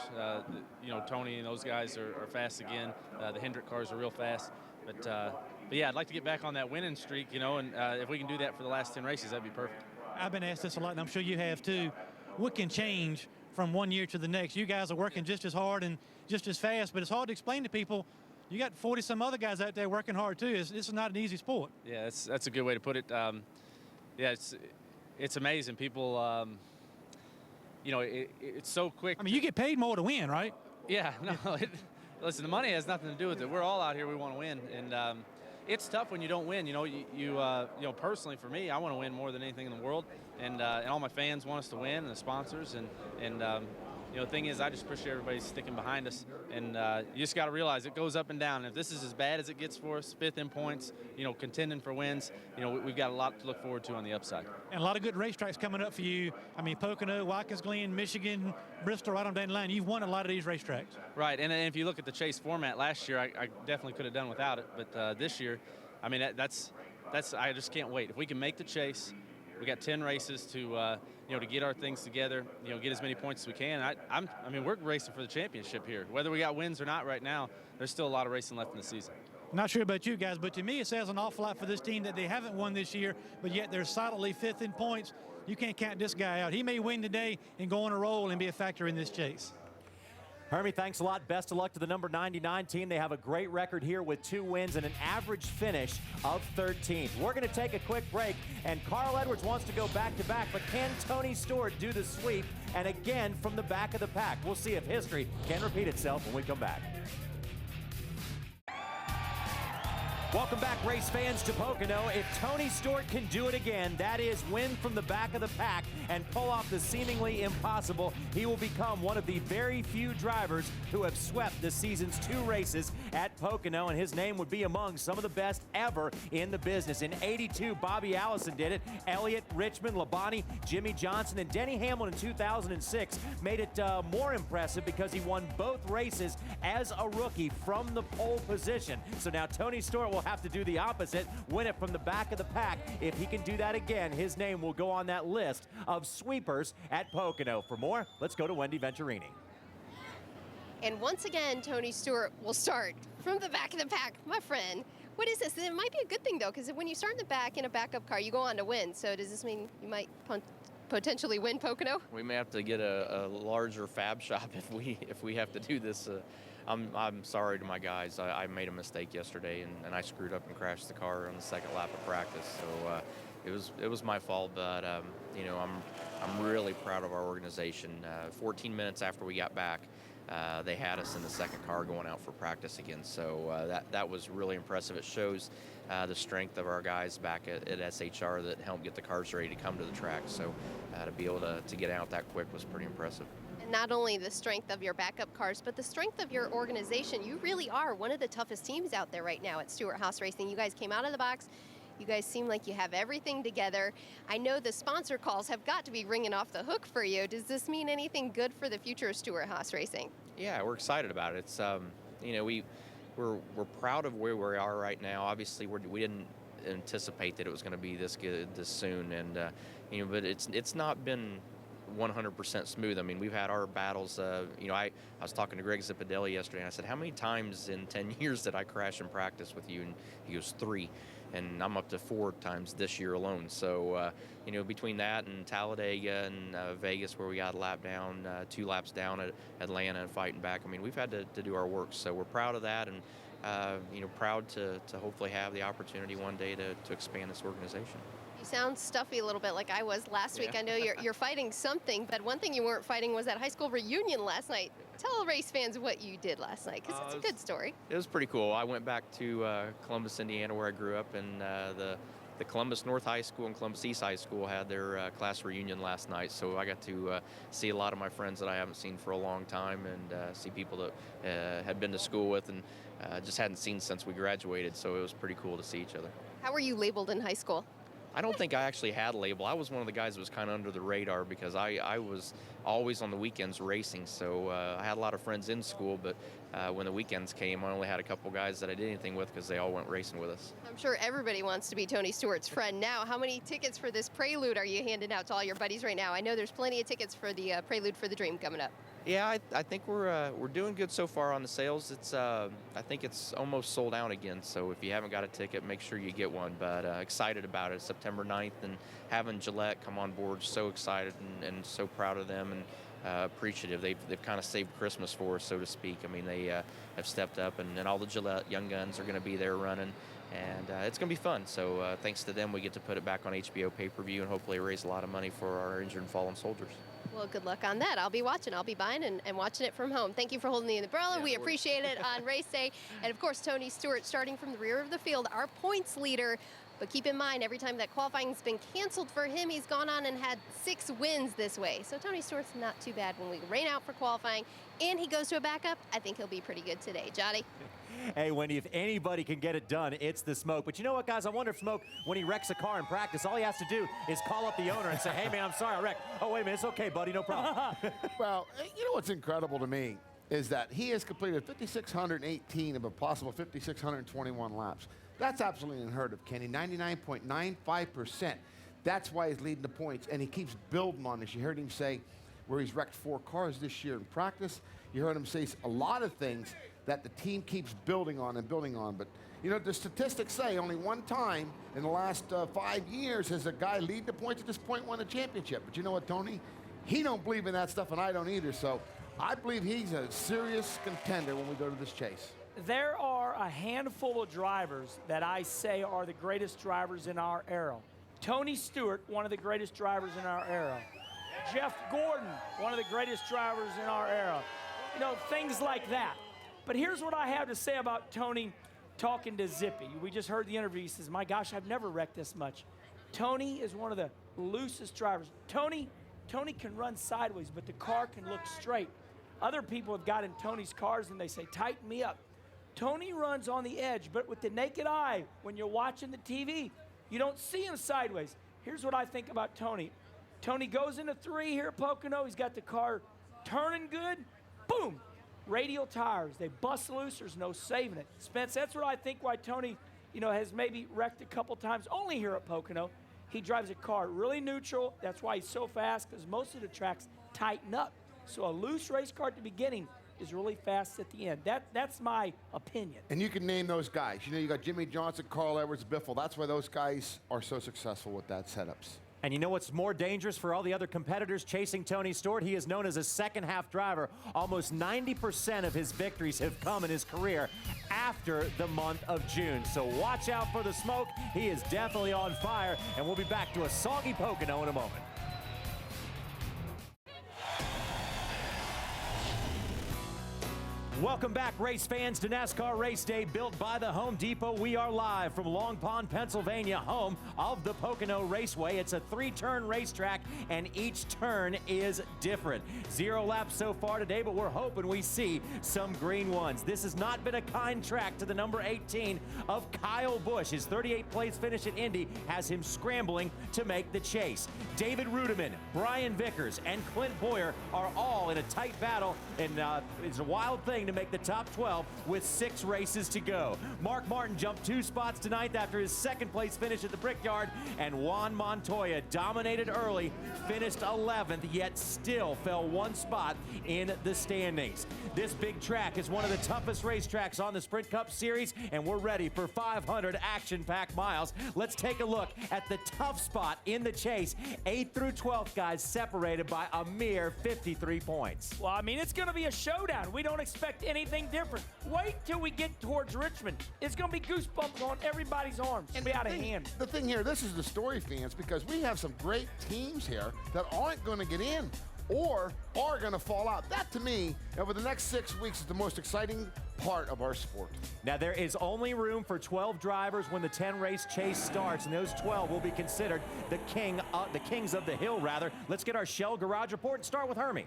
You know, Tony and those guys are fast again. The Hendrick cars are real fast, but yeah, I'd like to get back on that winning streak, you know, and if we can do that for the last 10 races, that'd be perfect. I've been asked this a lot, and I'm sure you have too. What can change from one year to the next? You guys are working just as hard and just as fast, but it's hard to explain to people. You got 40-some other guys out there working hard too. This is not an easy sport. Yeah, that's a good way to put it. Yeah, it's amazing. People, you know, it's so quick. I mean, you get paid more to win, right? Yeah, no. Listen, the money has nothing to do with it. We're all out here. We want to win, and it's tough when you don't win. You know, you know, personally for me, I want to win more than anything in the world, and all my fans want us to win, and the sponsors, and you know, the thing is, I just appreciate everybody sticking behind us, and you just got to realize it goes up and down. If this is as bad as it gets for us, 5th in points, you know, contending for wins, you know, we've got a lot to look forward to on the upside. And a lot of good racetracks coming up for you. I mean, Pocono, Watkins Glen, Michigan, Bristol, right on down the line. You've won a lot of these racetracks. Right, and if you look at the chase format last year, I definitely could have done without it, but this year, I mean, that's I just can't wait. If we can make the chase, we got 10 races to you know, to get our things together, you know, get as many points as we can. I mean, we're racing for the championship here. Whether we got wins or not right now, there's still a lot of racing left in the season. Not sure about you guys, but to me it says an awful lot for this team that they haven't won this year, but yet they're solidly 5th in points. You can't count this guy out. He may win today and go on a roll and be a factor in this chase. Hermie, thanks a lot. Best of luck to the number 99 team. They have a great record here with 2 wins and an average finish of 13th. We're going to take a quick break, and Carl Edwards wants to go back-to-back, but can Tony Stewart do the sweep? And again, from the back of the pack. We'll see if history can repeat itself when we come back. Welcome back, race fans, to Pocono. If Tony Stewart can do it again, that is win from the back of the pack and pull off the seemingly impossible, he will become one of the very few drivers who have swept the season's 2 races at Pocono, and his name would be among some of the best ever in the business. In '82, Bobby Allison did it. Elliott, Richmond, Labonte, Jimmy Johnson, and Denny Hamlin in 2006 made it more impressive because he won both races as a rookie from the pole position. So now Tony Stewart will have to do the opposite, win it from the back of the pack. If he can do that again, his name will go on that list of sweepers at Pocono. For more, let's go to Wendy Venturini. And once again, Tony Stewart will start from the back of the pack. My friend, what is this? It might be a good thing, though, because when you start in the back in a backup car, you go on to win. So does this mean you might potentially win Pocono? We may have to get a larger fab shop if we have to do this. I'm sorry to my guys. I made a mistake yesterday, and I screwed up and crashed the car on the second lap of practice. So it was my fault, but you know, I'm really proud of our organization. 14 minutes after we got back, they had us in the second car going out for practice again. So that was really impressive. It shows the strength of our guys back at SHR that helped get the cars ready to come to the track. So to be able to get out that quick was pretty impressive. And not only the strength of your backup cars, but the strength of your organization. You really are one of the toughest teams out there right now at Stewart-Haas Racing. You guys came out of the box. You guys seem like you have everything together. I know the sponsor calls have got to be ringing off the hook for you. Does this mean anything good for the future of Stewart-Haas Racing? Yeah, we're excited about it. It's you know, we're proud of where we are right now. Obviously, we didn't anticipate that it was going to be this good this soon, and you know, but it's not been 100% smooth. I mean, we've had our battles. You know, I was talking to Greg Zipadelli yesterday, and I said, how many times in 10 years did I crash in practice with you? And he goes, 3. And I'm up to 4 times this year alone. So, you know, between that and Talladega and Vegas, where we got a lap down, 2 laps down at Atlanta and fighting back, I mean, we've had to do our work. So we're proud of that, and, you know, proud to hopefully have the opportunity one day to expand this organization. You sound stuffy a little bit like I was last week. Yeah. I know you're fighting something, but one thing you weren't fighting was that high school reunion last night. Tell race fans what you did last night, because it's a good story. It was pretty cool. I went back to Columbus, Indiana, where I grew up, and the Columbus North High School and Columbus East High School had their class reunion last night. So I got to see a lot of my friends that I haven't seen for a long time, and see people that had been to school with and just hadn't seen since we graduated. So it was pretty cool to see each other. How were you labeled in high school? I don't think I actually had a label. I was one of the guys that was kind of under the radar because I was always on the weekends racing. So I had a lot of friends in school, but when the weekends came, I only had a couple guys that I did anything with because they all went racing with us. I'm sure everybody wants to be Tony Stewart's friend now. How many tickets for this Prelude are you handing out to all your buddies right now? I know there's plenty of tickets for the Prelude for the Dream coming up. Yeah, I think we're doing good so far on the sales. It's I think it's almost sold out again. So if you haven't got a ticket, make sure you get one. But excited about it. September 9th, and having Gillette come on board, so excited and so proud of them and appreciative. They've kind of saved Christmas for us, so to speak. I mean, they have stepped up, and all the Gillette young guns are going to be there running. And it's going to be fun. So thanks to them, we get to put it back on HBO pay-per-view and hopefully raise a lot of money for our injured and fallen soldiers. Well, good luck on that. I'll be watching. I'll be buying and watching it from home. Thank you for holding the umbrella. We appreciate it on race day. And, of course, Tony Stewart starting from the rear of the field, our points leader. But keep in mind, every time that qualifying's been canceled for him, he's gone on and had 6 wins this way. So Tony Stewart's not too bad when we rain out for qualifying and he goes to a backup. I think he'll be pretty good today. Johnny? Hey, Wendy, if anybody can get it done, it's the Smoke. But you know what, guys? I wonder if Smoke, when he wrecks a car in practice, all he has to do is call up the owner and say, hey, man, I'm sorry I wrecked. Oh, wait a minute, it's okay, buddy, no problem. Well, you know what's incredible to me is that he has completed 5,618 of a possible 5,621 laps. That's absolutely unheard of, Kenny. 99.95%. That's why he's leading the points, and he keeps building on this. You heard him say where he's wrecked 4 cars this year in practice. You heard him say a lot of things that the team keeps building on and building on. But, you know, the statistics say only one time in the last 5 years has a guy leading the points at this point won a championship. But you know what, Tony? He don't believe in that stuff, and I don't either. So I believe he's a serious contender when we go to this chase. There are a handful of drivers that I say are the greatest drivers in our era. Tony Stewart, one of the greatest drivers in our era. Jeff Gordon, one of the greatest drivers in our era. You know, things like that. But here's what I have to say about Tony talking to Zippy. We just heard the interview. He says, my gosh, I've never wrecked this much. Tony is one of the loosest drivers. Tony can run sideways, but the car can look straight. Other people have got in Tony's cars and they say, tighten me up. Tony runs on the edge, but with the naked eye, when you're watching the TV, you don't see him sideways. Here's what I think about Tony. Tony goes into 3 here at Pocono. He's got the car turning good. Boom. Radial tires. They bust loose. There's no saving it. Spence, that's what I think why Tony, you know, has maybe wrecked a couple times only here at Pocono. He drives a car really neutral. That's why he's so fast, because most of the tracks tighten up. So a loose race car at the beginning is really fast at the end. That's my opinion. And you can name those guys. You know, you got Jimmy Johnson, Carl Edwards, Biffle. That's why those guys are so successful with that setups. And you know what's more dangerous for all the other competitors chasing Tony Stewart? He is known as a second-half driver. Almost 90% of his victories have come in his career after the month of June. So watch out for the Smoke. He is definitely on fire, and we'll be back to a soggy Pocono in a moment. Welcome back, race fans, to NASCAR Race Day, built by the Home Depot. We are live from Long Pond, Pennsylvania, home of the Pocono Raceway. It's a 3-turn racetrack, and each turn is different. 0 laps so far today, but we're hoping we see some green ones. This has not been a kind track to the number 18 of Kyle Busch. His 38th place finish at Indy has him scrambling to make the chase. David Rudiman, Brian Vickers, and Clint Boyer are all in a tight battle, and it's a wild thing to make the top 12 with 6 races to go. Mark Martin jumped 2 spots tonight after his 2nd place finish at the Brickyard, and Juan Montoya dominated early, finished 11th, yet still fell 1 spot in the standings. This big track is one of the toughest racetracks on the Sprint Cup Series, and we're ready for 500 action-packed miles. Let's take a look at the tough spot in the chase. 8th through 12th guys separated by a mere 53 points. Well, I mean, it's going to be a showdown. We don't expect anything different. Wait till we get towards Richmond. It's going to be goosebumps on everybody's arms. And be out of hand. The thing here, this is the story, fans, because we have some great teams here that aren't going to get in or are going to fall out. That, to me, over the next 6 weeks, is the most exciting part of our sport. Now, there is only room for 12 drivers when the 10-race chase starts, and those 12 will be considered the kings of the hill, rather. Let's get our Shell Garage report and start with Hermie.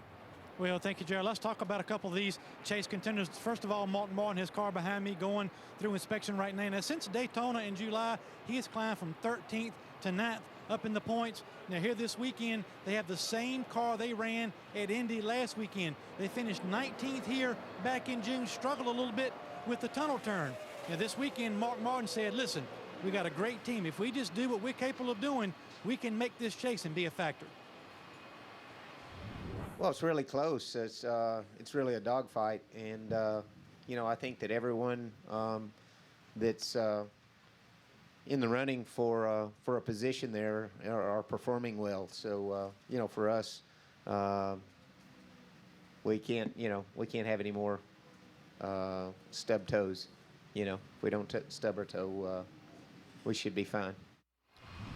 Well, thank you, Jared. Let's talk about a couple of these chase contenders. First of all, Martin Martin, his car behind me, going through inspection right now. Now, since Daytona in July, he has climbed from 13th to 9th up in the points. Now, here this weekend, they have the same car they ran at Indy last weekend. They finished 19th here back in June, struggled a little bit with the tunnel turn. Now, this weekend, Mark Martin said, listen, we got a great team. If we just do what we're capable of doing, we can make this chase and be a factor. Well, it's really close. It's really a dogfight, and you know, I think that everyone that's in the running for a position there are performing well. So you know, for us, we can't have any more stub toes. You know, if we don't stub our toe, we should be fine.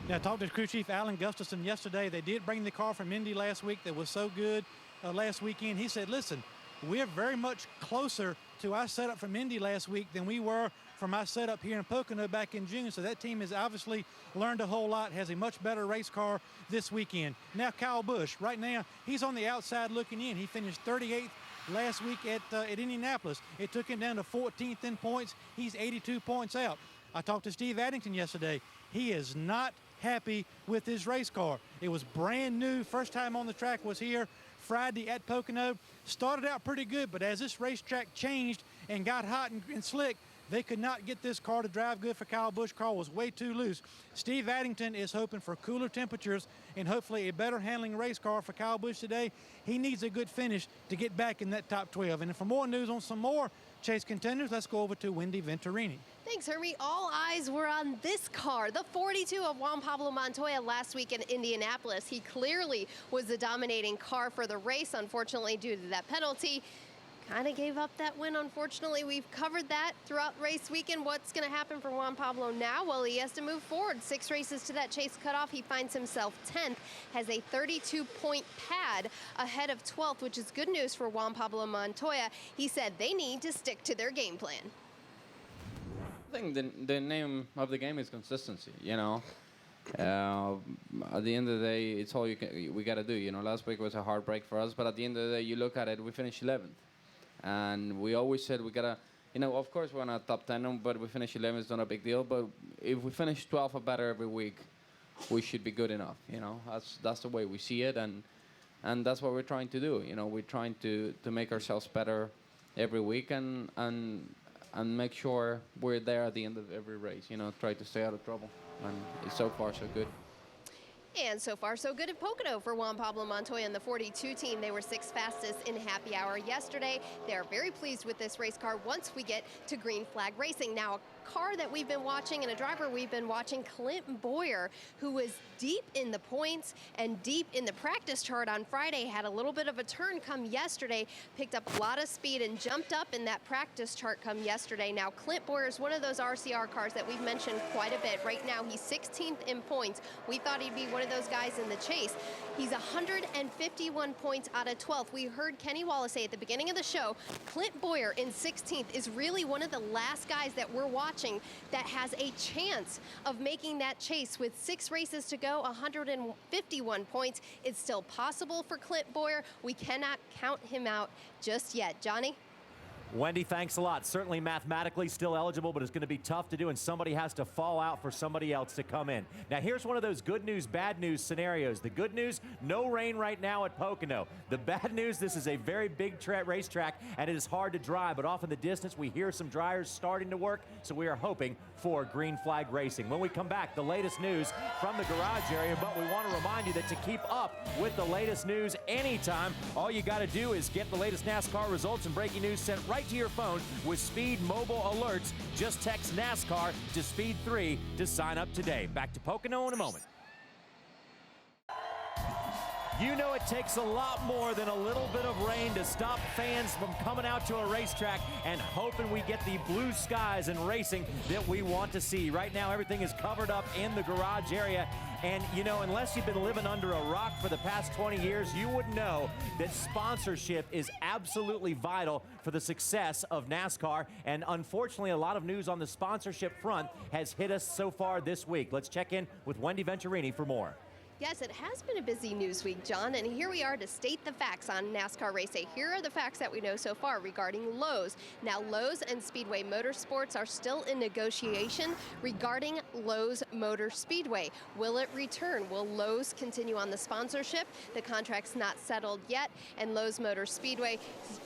Now, I talked to crew chief Alan Gustafson yesterday. They did bring the car from Indy last week that was so good last weekend. He said, listen, we're very much closer to our setup from Indy last week than we were from our setup here in Pocono back in June. So that team has obviously learned a whole lot, has a much better race car this weekend. Now, Kyle Busch, right now, he's on the outside looking in. He finished 38th last week at Indianapolis. It took him down to 14th in points. He's 82 points out. I talked to Steve Addington yesterday. He is not happy with his race car. It was brand new. First time on the track was here Friday at Pocono. Started out pretty good, but as this racetrack changed and got hot and slick, they could not get this car to drive good for Kyle Busch. Car was way too loose. Steve Addington is hoping for cooler temperatures and hopefully a better handling race car for Kyle Busch today. He needs a good finish to get back in that top 12. And for more news on some more chase contenders, let's go over to Wendy Venturini. Thanks, Hermie. All eyes were on this car, the 42 of Juan Pablo Montoya last week in Indianapolis. He clearly was the dominating car for the race. Unfortunately, due to that penalty, kind of gave up that win, unfortunately. We've covered that throughout race weekend. What's going to happen for Juan Pablo now? Well, he has to move forward. 6 races to that chase cutoff. He finds himself 10th, has a 32-point pad ahead of 12th, which is good news for Juan Pablo Montoya. He said they need to stick to their game plan. I think the name of the game is consistency, you know. At the end of the day, it's all we got to do. You know, last week was a heartbreak for us, but at the end of the day, you look at it, we finished 11th. And we always said we got to, you know, of course we're not top 10, but we finish 11th, it's not a big deal. But if we finish 12th or better every week, we should be good enough, you know. That's the way we see it, and that's what we're trying to do. You know, we're trying to make ourselves better every week and make sure we're there at the end of every race, you know, try to stay out of trouble. And it's so far so good. And so far, so good at Pocono for Juan Pablo Montoya and the 42 team. They were 6th fastest in happy hour yesterday. They are very pleased with this race car once we get to green flag racing. Now, car that we've been watching and a driver we've been watching, Clint Boyer, who was deep in the points and deep in the practice chart on Friday, had a little bit of a turn come yesterday, picked up a lot of speed and jumped up in that practice chart come yesterday. Now, Clint Boyer is one of those RCR cars that we've mentioned quite a bit. Right now, he's 16th in points. We thought he'd be one of those guys in the chase. He's 151 points out of 12th. We heard Kenny Wallace say at the beginning of the show, Clint Boyer in 16th is really one of the last guys that we're watching that has a chance of making that chase. With 6 races to go, 151 points. It's still possible for Clint Boyer. We cannot count him out just yet. Johnny? Wendy, thanks a lot. Certainly mathematically still eligible, but it's going to be tough to do, and somebody has to fall out for somebody else to come in. Now, here's one of those good news, bad news scenarios. The good news, no rain right now at Pocono. The bad news, this is a very big racetrack, and it is hard to drive, but off in the distance, we hear some dryers starting to work, so we are hoping for green flag racing. When we come back, the latest news from the garage area, but we want to remind you that to keep up with the latest news anytime, all you got to do is get the latest NASCAR results and breaking news sent right to your phone with Speed mobile alerts. Just text NASCAR to Speed 3 to sign up today. Back to Pocono in a moment. You know it takes a lot more than a little bit of rain to stop fans from coming out to a racetrack and hoping we get the blue skies and racing that we want to see. Right now, everything is covered up in the garage area. And, you know, unless you've been living under a rock for the past 20 years, you would know that sponsorship is absolutely vital for the success of NASCAR. And unfortunately, a lot of news on the sponsorship front has hit us so far this week. Let's check in with Wendy Venturini for more. Yes, it has been a busy news week, John, and here we are to state the facts on NASCAR Race Day. Here are the facts that we know so far regarding Lowe's. Now, Lowe's and Speedway Motorsports are still in negotiation regarding Lowe's Motor Speedway. Will it return? Will Lowe's continue on the sponsorship? The contract's not settled yet, and Lowe's Motor Speedway,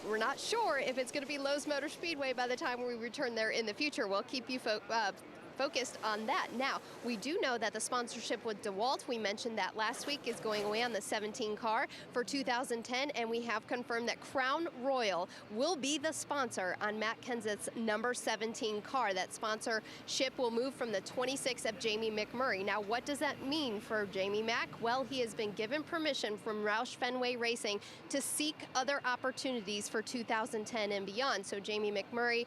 we're not sure if it's going to be Lowe's Motor Speedway by the time we return there in the future. We'll keep you focused on that. Now, we do know that the sponsorship with DeWalt, we mentioned that last week, is going away on the 17 car for 2010, and we have confirmed that Crown Royal will be the sponsor on Matt Kenseth's number 17 car. That sponsorship will move from the 26 of Jamie McMurray. Now, what does that mean for Jamie Mack? Well, he has been given permission from Roush Fenway Racing to seek other opportunities for 2010 and beyond. So Jamie McMurray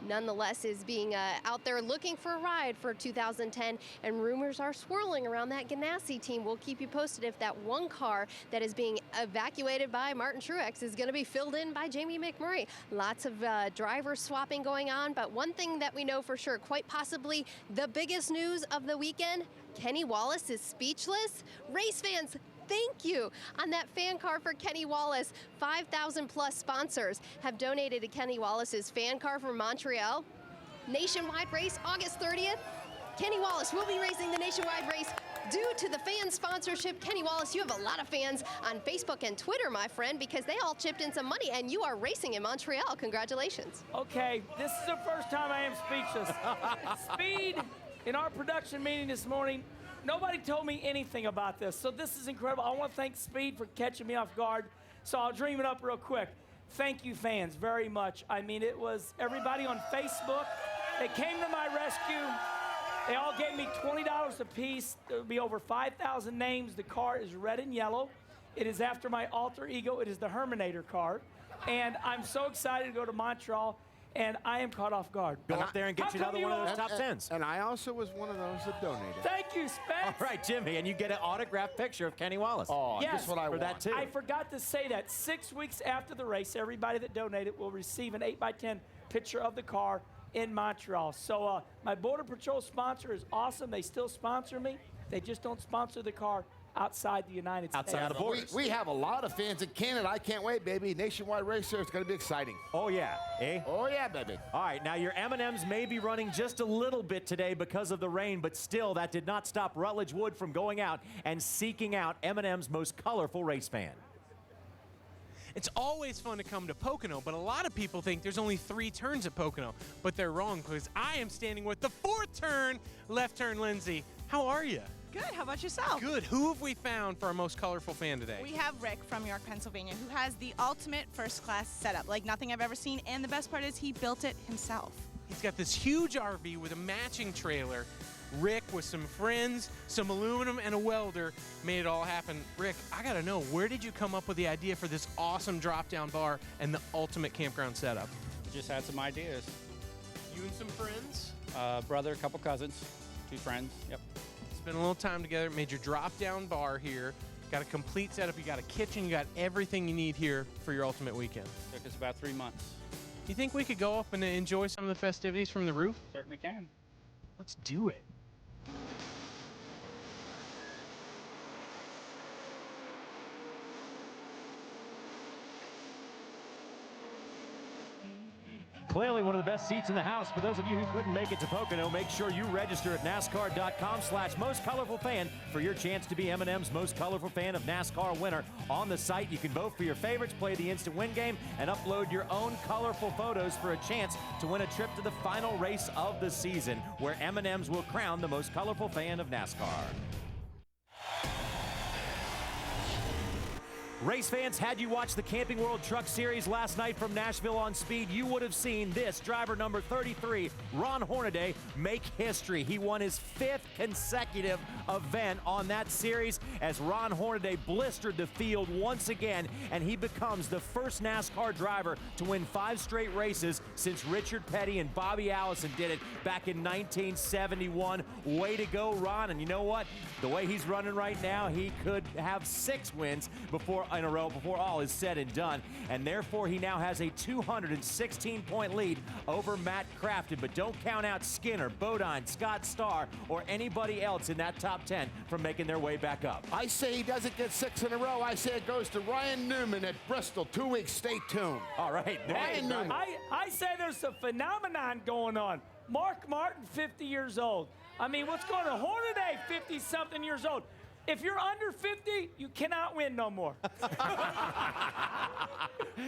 nonetheless is being out there looking for a ride for 2010, and rumors are swirling around that Ganassi team. We'll keep you posted if that one car that is being evacuated by Martin Truex is going to be filled in by Jamie McMurray. Lots of driver swapping going on, but one thing that we know for sure, quite possibly the biggest news of the weekend, Kenny Wallace is speechless. Race fans, thank you on that fan car for Kenny Wallace. 5,000 plus sponsors have donated to Kenny Wallace's fan car for Montreal. Nationwide race, August 30th. Kenny Wallace will be racing the nationwide race due to the fan sponsorship. Kenny Wallace, you have a lot of fans on Facebook and Twitter, my friend, because they all chipped in some money, and you are racing in Montreal. Congratulations. Okay, this is the first time I am speechless. Speed, in our production meeting this morning, nobody told me anything about this, so this is incredible. I want to thank Speed for catching me off guard, so I'll dream it up real quick. Thank you, fans, very much. I mean, it was everybody on Facebook. They came to my rescue. They all gave me $20 a piece. There will be over 5,000 names. The car is red and yellow. It is after my alter ego. It is the Herminator car, and I'm so excited to go to Montreal. And I am caught off guard. Go up there and get you another one of those top 10s. And I also was one of those that donated. Thank you, Spence. All right, Jimmy, and you get an autographed picture of Kenny Wallace. Oh, yes, that's what I want. that too. I forgot to say that 6 weeks after the race, everybody that donated will receive an 8x10 picture of the car in Montreal. So my Border Patrol sponsor is awesome. They still sponsor me. They just don't sponsor the car outside the United States. Outside the borders. We have a lot of fans in Canada. I can't wait, baby. Nationwide race there. It's going to be exciting. Oh, yeah. Eh? Oh, yeah, baby. All right, now your M&Ms may be running just a little bit today because of the rain, but still, that did not stop Rutledge Wood from going out and seeking out M&M's most colorful race fan. It's always fun to come to Pocono, but a lot of people think there's only 3 turns at Pocono, but they're wrong because I am standing with the 4th turn, left turn Lindsay. How are you? Good. How about yourself? Good. Who have we found for our most colorful fan today? We have Rick from York, Pennsylvania, who has the ultimate first-class setup, like nothing I've ever seen, and the best part is he built it himself. He's got this huge RV with a matching trailer. Rick, with some friends, some aluminum, and a welder, made it all happen. Rick, I gotta know, where did you come up with the idea for this awesome drop-down bar and the ultimate campground setup? Just had some ideas. You and some friends? Brother, a couple cousins, 2 friends, yep. Spent a little time together, made your drop-down bar here. Got a complete setup, you got a kitchen, you got everything you need here for your ultimate weekend. Took us about 3 months. You think we could go up and enjoy some of the festivities from the roof? Certainly can. Let's do it. Clearly one of the best seats in the house. For those of you who couldn't make it to Pocono, make sure you register at NASCAR.com/mostcolorfulfan for your chance to be M&M's Most Colorful Fan of NASCAR winner. On the site, you can vote for your favorites, play the instant win game, and upload your own colorful photos for a chance to win a trip to the final race of the season, where M&M's will crown the most colorful fan of NASCAR. Race fans, had you watched the Camping World Truck Series last night from Nashville on Speed, you would have seen this driver number 33, Ron Hornaday, make history. He won his 5th consecutive event on that series as Ron Hornaday blistered the field once again, and he becomes the first NASCAR driver to win 5 straight races since Richard Petty and Bobby Allison did it back in 1971. Way to go, Ron. And you know what? The way he's running right now, he could have 6 wins in a row before all is said and done, and therefore he now has a 216-point lead over Matt Crafton. But don't count out Skinner, Bodine, Scott Starr, or anybody else in that top 10 from making their way back up. I say he doesn't get 6 in a row. I say it goes to Ryan Newman at Bristol. 2 weeks. Stay tuned. All right. Ryan Newman. I say there's a phenomenon going on. Mark Martin, 50 years old. I mean, what's going on? Hornaday, 50-something years old. If you're under 50, you cannot win no more.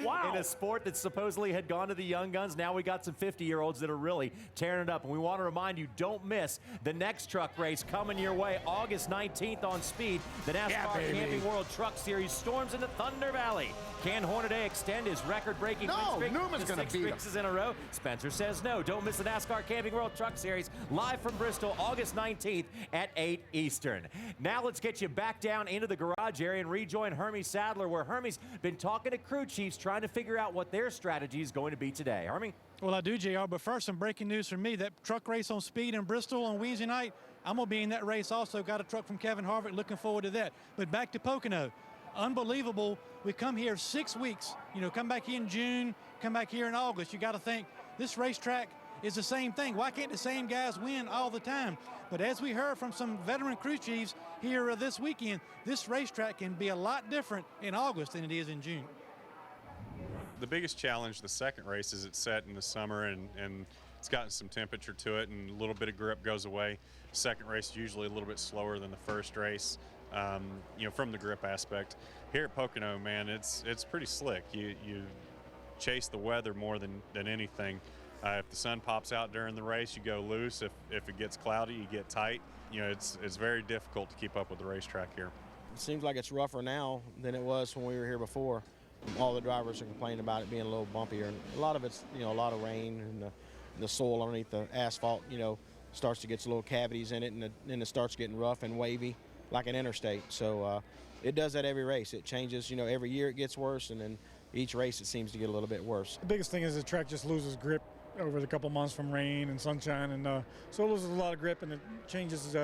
Wow. In a sport that supposedly had gone to the young guns, now we got some 50-year-olds that are really tearing it up. And we want to remind you, don't miss the next truck race coming your way August 19th on Speed. The NASCAR Camping World Truck Series storms into Thunder Valley. Can Hornaday extend his record-breaking win streak Newman's to 6 races in a row? Spencer says no. Don't miss the NASCAR Camping World Truck Series live from Bristol August 19th at 8 Eastern. Now let's get you back down into the garage area and rejoin Hermie Sadler, where Hermie's been talking to crew chiefs trying to figure out what their strategy is going to be today. Hermie? Well, I do, JR, but first some breaking news for me. That truck race on Speed in Bristol on Wednesday night, I'm going to be in that race also. Got a truck from Kevin Harvick, looking forward to that. But back to Pocono. Unbelievable. We come here 6 weeks, come back here in June, come back here in August. You got to think this racetrack is the same thing. Why can't the same guys win all the time? But as we heard from some veteran crew chiefs here this weekend, this racetrack can be a lot different in August than it is in June. The biggest challenge, the second race, is it's set in the summer and it's gotten some temperature to it and a little bit of grip goes away. Second race is usually a little bit slower than the first race. From the grip aspect. Here at Pocono, man, it's pretty slick. You chase the weather more than anything. If the sun pops out during the race, you go loose. If it gets cloudy, you get tight. It's very difficult to keep up with the racetrack here. It seems like it's rougher now than it was when we were here before. All the drivers are complaining about it being a little bumpier. And a lot of it's, a lot of rain and the soil underneath the asphalt, starts to get little cavities in it, and then it starts getting rough and wavy like an interstate. So it does that every race. It changes, every year it gets worse, and then each race it seems to get a little bit worse. The biggest thing is the track just loses grip over the couple months from rain and sunshine, and so it loses a lot of grip, and it changes,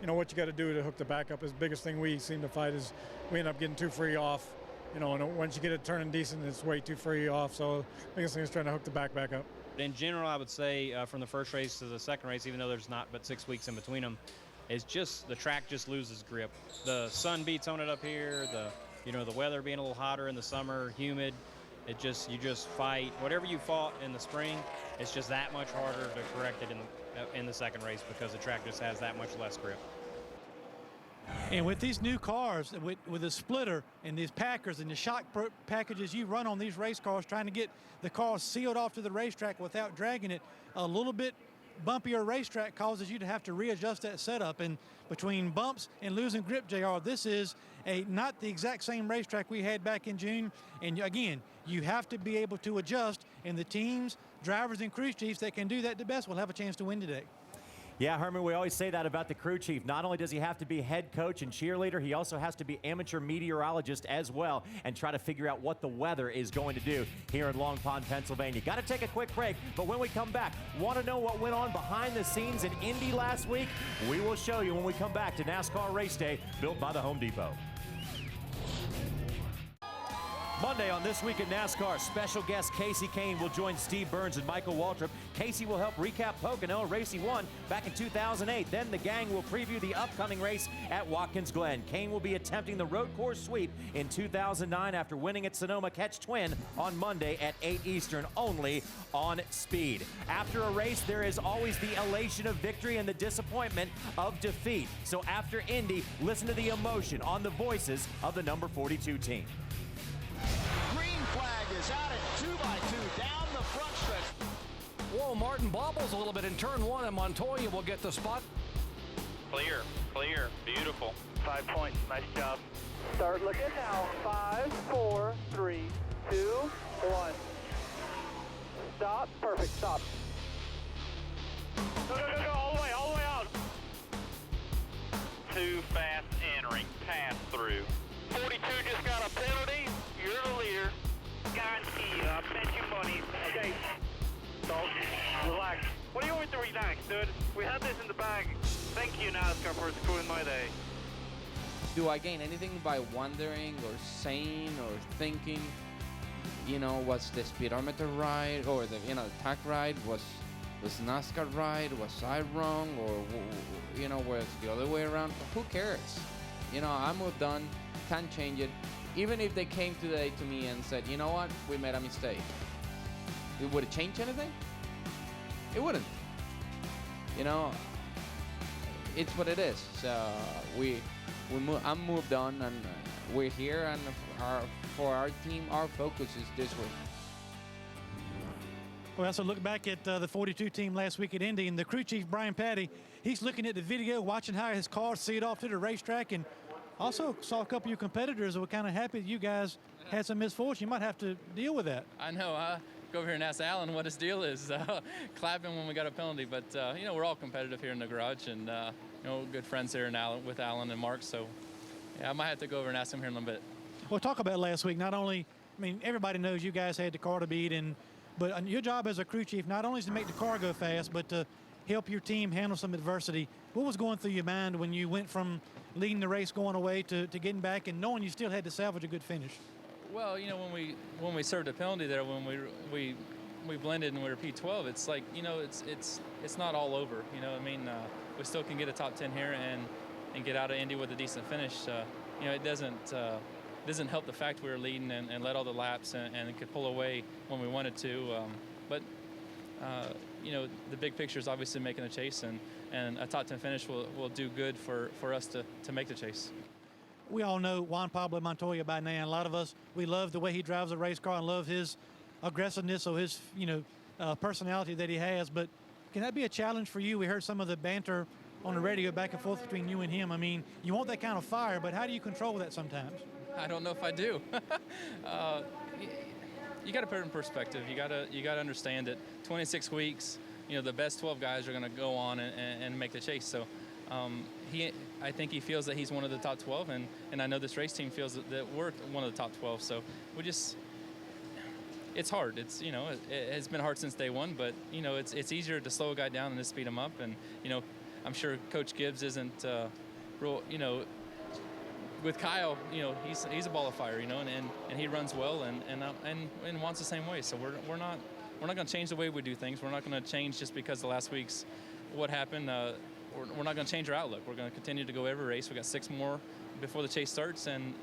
what you got to do to hook the back up. Is the biggest thing we seem to fight is we end up getting too free off, and once you get it turning decent, it's way too free off. So the biggest thing is trying to hook the back up. In general, I would say from the first race to the second race, even though there's not but 6 weeks in between them, it's just the track just loses grip. The sun beats on it up here. The weather being a little hotter in the summer, humid. You just fight whatever you fought in the spring. It's just that much harder to correct it in the second race because the track just has that much less grip. And with these new cars, with the splitter and these packers and the shock packages you run on these race cars, trying to get the car sealed off to the racetrack without dragging it, a little bit bumpier racetrack causes you to have to readjust that setup. And between bumps and losing grip, JR, this is not the exact same racetrack we had back in June. And again, you have to be able to adjust, and the teams drivers and crew chiefs that can do that the best will have a chance to win today. Yeah, Herman, we always say that about the crew chief. Not only does he have to be head coach and cheerleader, he also has to be amateur meteorologist as well and try to figure out what the weather is going to do here in Long Pond, Pennsylvania. Got to take a quick break, but when we come back, want to know what went on behind the scenes in Indy last week? We will show you when we come back to NASCAR Race Day, built by the Home Depot. Monday on This Week in NASCAR, special guest Casey Kane will join Steve Burns and Michael Waltrip. Casey will help recap Pocono, a race he won back in 2008. Then the gang will preview the upcoming race at Watkins Glen. Kane will be attempting the road course sweep in 2009 after winning at Sonoma Catch Twin on Monday at 8 Eastern, only on Speed. After a race, there is always the elation of victory and the disappointment of defeat. So after Indy, listen to the emotion on the voices of the number 42 team. Green flag is out at 2x2 down the front stretch. Whoa, Martin bobbles a little bit in turn 1, and Montoya will get the spot. Clear, clear, beautiful. 5 points, nice job. Start looking now. 5, 4, 3, 2, 1. Stop, perfect, stop. Go, go, go, go, all the way out. Too fast entering, pass through. 42 just got a penalty. You're the leader. Guarantee you, I bet you money. Okay. So, relax. What do you want me to relax, dude? We had this in the bag. Thank you, NASCAR, for screwing my day. Do I gain anything by wondering or saying or thinking, you know, what's the speedometer right or the, you know, the tach right? Was NASCAR right? Was I wrong? Or, you know, was the other way around? Who cares? You know, I moved on. Can't change it. Even if they came today to me and said, you know what, we made a mistake, it would it change anything? It wouldn't. You know, it's what it is. So I'm moved on, and we're here, and for our team, our focus is this week. Well, so look back at the 42 team last week at Indy, and the crew chief, Brian Patty, he's looking at the video, watching how his car sealed off to the racetrack, and also saw a couple of your competitors that were kind of happy that you guys had some misfortune. You might have to deal with that. I know. I go over here and ask Alan what his deal is, clapping when we got a penalty. But, you know, we're all competitive here in the garage, and, you know, good friends here with Alan and Mark. So, yeah, I might have to go over and ask him here in a little bit. Well, talk about last week. Not only, I mean, everybody knows you guys had the car to beat, but your job as a crew chief not only is to make the car go fast, but to help your team handle some adversity. What was going through your mind when you went from leading the race going away to getting back and knowing you still had to salvage a good finish? Well, you know, when we served a penalty there, when we blended and we were P12, it's like, you know, it's not all over. You know, I mean, we still can get a top 10 here and get out of Indy with a decent finish. You know, it doesn't help the fact we were leading and led all the laps and could pull away when we wanted to. But you know, the big picture is obviously making the chase, and a top 10 finish will do good for us to make the chase. We all know Juan Pablo Montoya by now, and a lot of us, we love the way he drives a race car and love his aggressiveness or his, you know, personality that he has. But can that be a challenge for you? We heard some of the banter on the radio back and forth between you and him. I mean, you want that kind of fire, but how do you control that sometimes? I don't know if I do. You got to put it in perspective. You got to understand that 26 weeks, you know, the best 12 guys are going to go on and make the chase. So I think he feels that he's one of the top 12, and I know this race team feels that we're one of the top 12. So it's hard. It's, you know, it's been hard since day one, but, you know, it's easier to slow a guy down than to speed him up. And, you know, I'm sure Coach Gibbs isn't real, you know, with Kyle, you know, he's a ball of fire, you know, and he runs well and wants the same way. So we're not going to change the way we do things. We're not going to change just because the last week's what happened. We're not going to change our outlook. We're going to continue to go every race. We got 6 more before the chase starts, and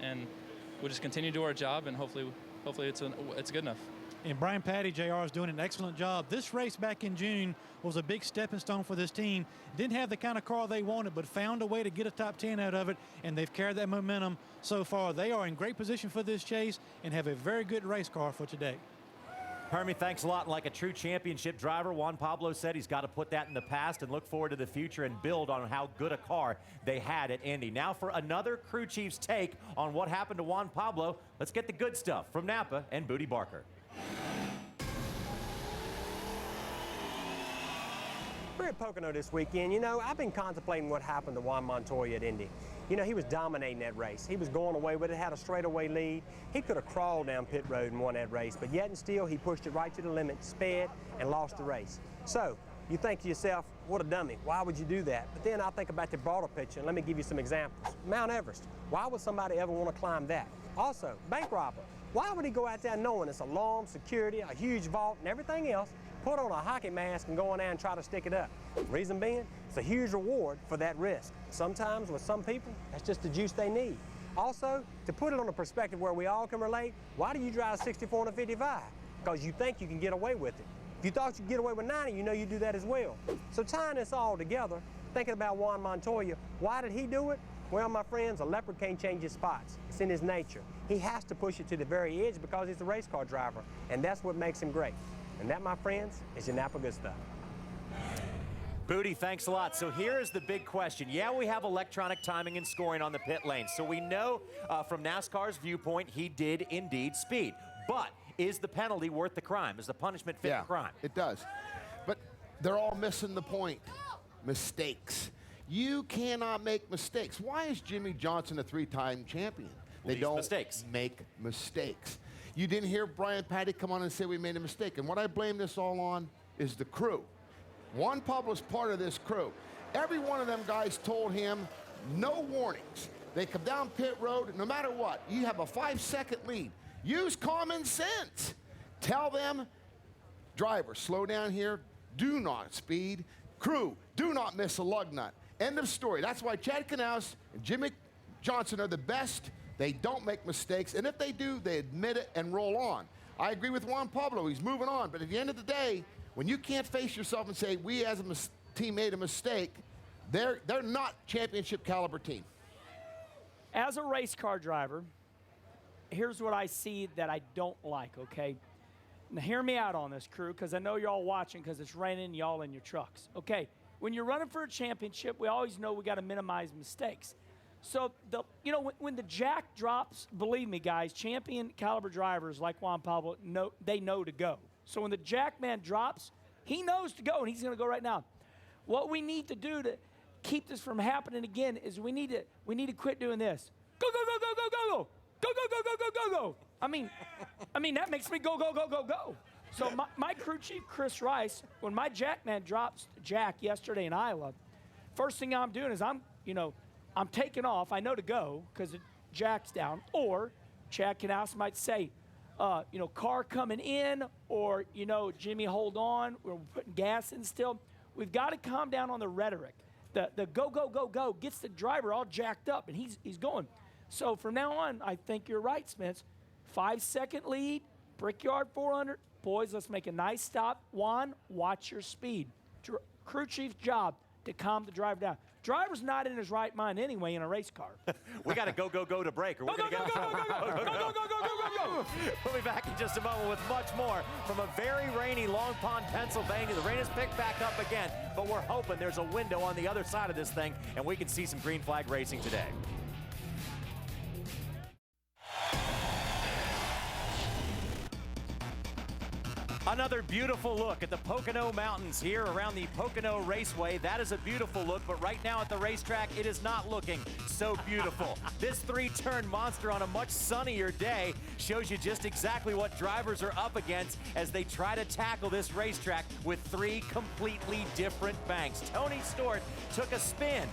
we'll just continue to do our job, and hopefully it's good enough. And Brian Patty, JR, is doing an excellent job. This race back in June was a big stepping stone for this team. Didn't have the kind of car they wanted, but found a way to get a top 10 out of it, and they've carried that momentum so far. They are in great position for this chase and have a very good race car for today. Hermie, thanks a lot. Like a true championship driver, Juan Pablo said he's got to put that in the past and look forward to the future and build on how good a car they had at Indy. Now for another crew chief's take on what happened to Juan Pablo, let's get the good stuff from Napa and Booty Barker. We're at Pocono this weekend. You know, I've been contemplating what happened to Juan Montoya at Indy. You know, he was dominating that race. He was going away with it, had a straightaway lead. He could have crawled down pit road and won that race, but yet and still, he pushed it right to the limit, sped, and lost the race. So, you think to yourself, what a dummy. Why would you do that? But then I think about the broader picture, and let me give you some examples. Mount Everest. Why would somebody ever want to climb that? Also, bank robber. Why would he go out there knowing it's alarm, security, a huge vault, and everything else, put on a hockey mask and go in there and try to stick it up? Reason being, it's a huge reward for that risk. Sometimes with some people, that's just the juice they need. Also, to put it on a perspective where we all can relate, why do you drive 64 and a 55? Because you think you can get away with it. If you thought you'd get away with 90, you know you'd do that as well. So tying this all together, thinking about Juan Montoya, why did he do it? Well, my friends, a leopard can't change his spots. It's in his nature. He has to push it to the very edge because he's a race car driver, and that's what makes him great. And that, my friends, is your Napa good stuff. Booty, thanks a lot. So here is the big question. Yeah, we have electronic timing and scoring on the pit lane. So we know from NASCAR's viewpoint, he did indeed speed. But is the penalty worth the crime? Is the punishment fit the crime? It does. But they're all missing the point. Mistakes. You cannot make mistakes. Why is Jimmy Johnson a three-time champion? They don't make mistakes. You didn't hear Brian Patty come on and say we made a mistake. And what I blame this all on is the crew. Juan Pablo's part of this crew. Every one of them guys told him no warnings. They come down pit road, no matter what. You have a 5-second lead. Use common sense. Tell them, driver, slow down here. Do not speed. Crew, do not miss a lug nut. End of story. That's why Chad Knaus and Jimmy Johnson are the best. They don't make mistakes, and if they do, they admit it and roll on. I agree with Juan Pablo. He's moving on, but at the end of the day, when you can't face yourself and say, we as a team made a mistake, they're not championship caliber team. As a race car driver, here's what I see that I don't like, okay? Now hear me out on this, crew, because I know you're all watching because it's raining, y'all in your trucks. Okay, when you're running for a championship, we always know we got to minimize mistakes. So, you know, when the jack drops, believe me, guys, champion caliber drivers like Juan Pablo, they know to go. So when the jack man drops, he knows to go, and he's going to go right now. What we need to do to keep this from happening again is we need to quit doing this. Go, go, go, go, go, go, go. Go, go, go, go, go, go, go. I mean, that makes me go, go, go, go, go. So my crew chief, Chris Rice, when my jack man drops jack yesterday in Iowa, first thing I'm doing is I'm taking off. I know to go because the jack's down. Or Chad Knaus might say, you know, car coming in, or, you know, Jimmy, hold on. We're putting gas in still. We've got to calm down on the rhetoric. The go, go, go, go gets the driver all jacked up, and he's going. So from now on, I think you're right, Spence. 5-second lead, Brickyard 400. Boys, let's make a nice stop. Juan, watch your speed. Crew chief's job to calm the driver down. Driver's not in his right mind anyway in a race car. We got to go to break. Or we're going to go. We'll be back in just a moment with much more from a very rainy Long Pond, Pennsylvania. The rain has picked back up again, but we're hoping there's a window on the other side of this thing, and we can see some green flag racing today. Another beautiful look at the Pocono Mountains here around the Pocono Raceway. That is a beautiful look, but right now at the racetrack, it is not looking so beautiful. This 3-turn monster on a much sunnier day shows you just exactly what drivers are up against as they try to tackle this racetrack with 3 completely different banks. Tony Stewart took a spin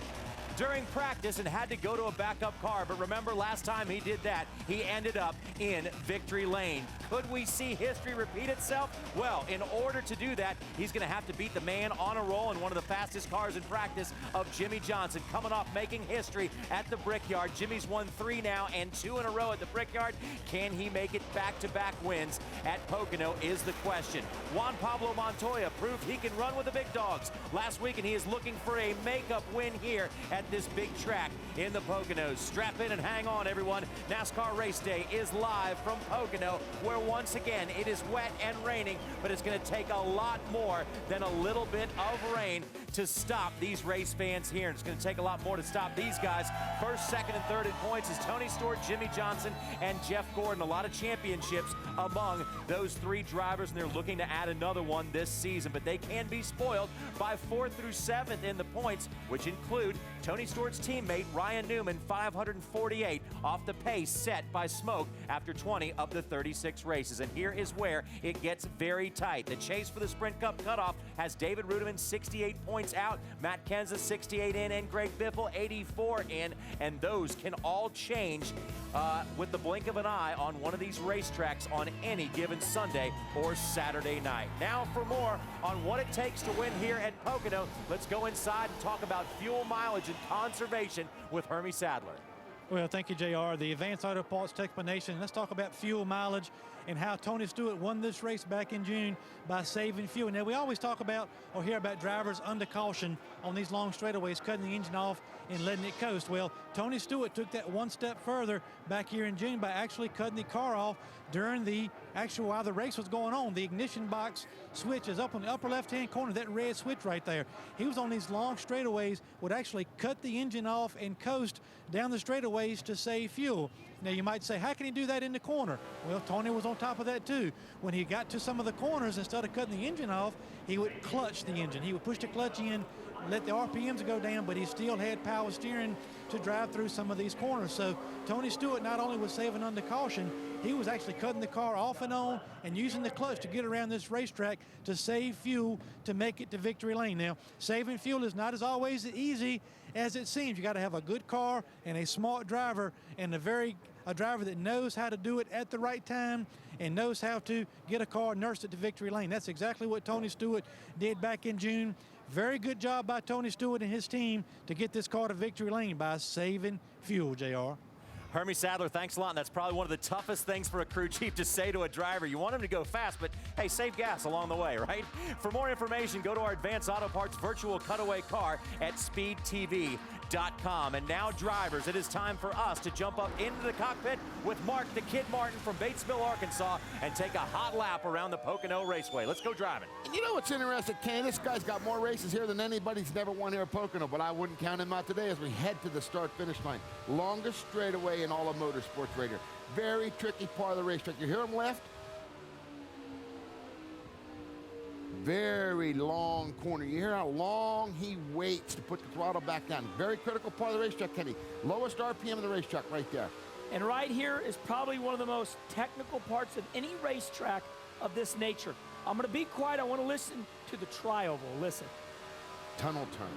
during practice and had to go to a backup car, but remember last time he did that, he ended up in victory lane. Could we see history repeat itself? Well, in order to do that, he's gonna have to beat the man on a roll in one of the fastest cars in practice of Jimmy Johnson, coming off making history at the Brickyard. Jimmy's won 3 now and 2 in a row at the Brickyard. Can he make it back-to-back wins at Pocono is the question. Juan Pablo Montoya proved he can run with the big dogs last week, and he is looking for a makeup win here at this big track in the Poconos. Strap in and hang on, everyone. NASCAR Race Day is live from Pocono, where once again it is wet and raining, but it's going to take a lot more than a little bit of rain to stop these race fans here. And it's going to take a lot more to stop these guys. First, second, and third in points is Tony Stewart, Jimmy Johnson, and Jeff Gordon. A lot of championships among those three drivers, and they're looking to add another one this season. But they can be spoiled by 4th through 7th in the points, which include Tony Stewart's teammate Ryan Newman, 548 off the pace set by Smoke after 20 of the 36 races. And here is where it gets very tight. The chase for the Sprint Cup cutoff has David Rudiman 68 points out, Matt Kenseth 68 in, and Greg Biffle 84 in. And those can all change with the blink of an eye on one of these racetracks on any given Sunday or Saturday night. Now for more on what it takes to win here at Pocono, let's go inside and talk about fuel mileage and conservation with Hermie Sadler. Well, thank you, JR. The Advanced Auto Parts Explanation. Let's talk about fuel mileage and how Tony Stewart won this race back in June by saving fuel. Now, we always talk about or hear about drivers under caution on these long straightaways, cutting the engine off and letting it coast. Well, Tony Stewart took that one step further back here in June by actually cutting the car off during the actual, while the race was going on. The ignition box switch is up on the upper left-hand corner, that red switch right there. He was on these long straightaways, would actually cut the engine off and coast down the straightaways to save fuel. Now, you might say, how can he do that in the corner? Well, Tony was on top of that too. When he got to some of the corners, instead of cutting the engine off, he would clutch the engine. He would push the clutch in, let the RPMs go down, but he still had power steering to drive through some of these corners. So Tony Stewart not only was saving under caution, he was actually cutting the car off and on and using the clutch to get around this racetrack to save fuel to make it to victory lane. Now, saving fuel is not as always easy as it seems. You got to have a good car and a smart driver and a driver that knows how to do it at the right time and knows how to get a car nursed it to victory lane. That's exactly what Tony Stewart did back in June. Very good job by Tony Stewart and his team to get this car to victory lane by saving fuel, JR. Hermie Sadler, thanks a lot. And that's probably one of the toughest things for a crew chief to say to a driver. You want him to go fast, but hey, save gas along the way, right? For more information, go to our Advanced Auto Parts virtual cutaway car at speedtv.com. And now, drivers, it is time for us to jump up into the cockpit with Mark the Kid Martin from Batesville, Arkansas, and take a hot lap around the Pocono Raceway. Let's go driving. And you know what's interesting, Ken? This guy's got more races here than anybody's never won here at Pocono, but I wouldn't count him out today as we head to the start-finish line. Longest straightaway in all of motorsports right here. Very tricky part of the racetrack. You hear him left? Very long corner. You hear how long he waits to put the throttle back down. Very critical part of the racetrack, Kenny. Lowest RPM of the racetrack right there. And right here is probably one of the most technical parts of any racetrack of this nature. I'm going to be quiet. I want to listen to the tri-oval. Listen. Tunnel turn.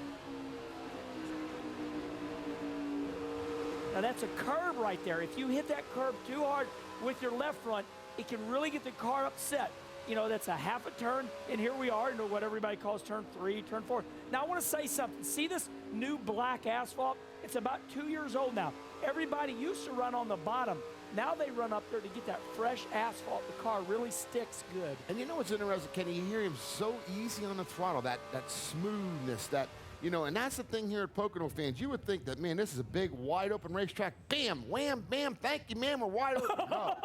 Now that's a curve right there. If you hit that curve too hard with your left front, it can really get the car upset. You know, that's a half a turn, and here we are, you know, what everybody calls turn 3, turn 4. Now I want to say something. See this new black asphalt? It's about 2 years old now. Everybody used to run on the bottom. Now they run up there to get that fresh asphalt. The car really sticks good. And you know what's interesting, Kenny? You hear him so easy on the throttle, that smoothness, that, you know, and that's the thing here at Pocono, fans. You would think that, man, this is a big, wide open racetrack. Bam, wham, bam, thank you, man, we're wide open. No.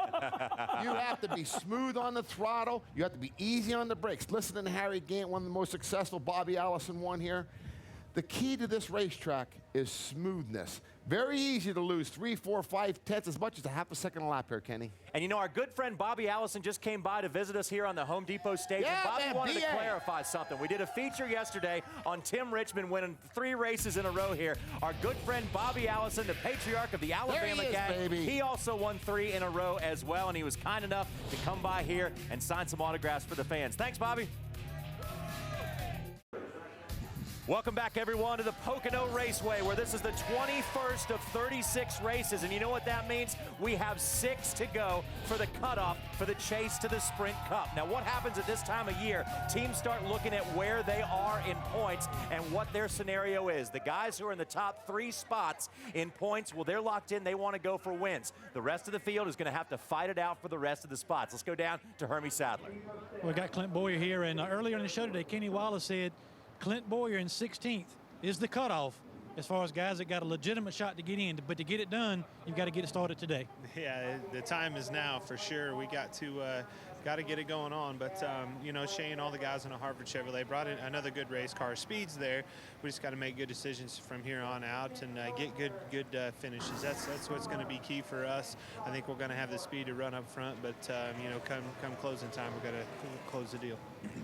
You have to be smooth on the throttle. You have to be easy on the brakes. Listen to Harry Gant, one of the most successful. Bobby Allison won here. The key to this racetrack is smoothness. Very easy to lose 3, 4, 5 tenths, as much as a half a second a lap here, Kenny. And you know, our good friend Bobby Allison just came by to visit us here on the Home Depot stage. Yeah, and Bobby man, wanted to BA. clarify something. We did a feature yesterday on Tim Richmond winning 3 races in a row here. Our good friend Bobby Allison, the patriarch of the Alabama There he is, gang, baby. he also won 3 in a row as well, and he was kind enough to come by here and sign some autographs for the fans. Thanks, Bobby. Welcome back, everyone, to the Pocono Raceway, where this is the 21st of 36 races. And you know what that means? We have 6 to go for the cutoff for the chase to the Sprint Cup. Now, what happens at this time of year? Teams start looking at where they are in points and what their scenario is. The guys who are in the top 3 spots in points, well, they're locked in. They want to go for wins. The rest of the field is going to have to fight it out for the rest of the spots. Let's go down to Hermie Sadler. We got Clint Boyer here, and earlier in the show today, Kenny Wallace said Clint Boyer in 16th is the cutoff as far as guys that got a legitimate shot to get in. But to get it done, you've got to get it started today. Yeah, the time is now for sure. We got to get it going on. But you know, Shane, all the guys in a Harvard Chevrolet brought in another good race car. Speed's there. We just got to make good decisions from here on out and get good finishes. That's what's going to be key for us. I think we're going to have the speed to run up front, but you know, come closing time, we're going to close the deal.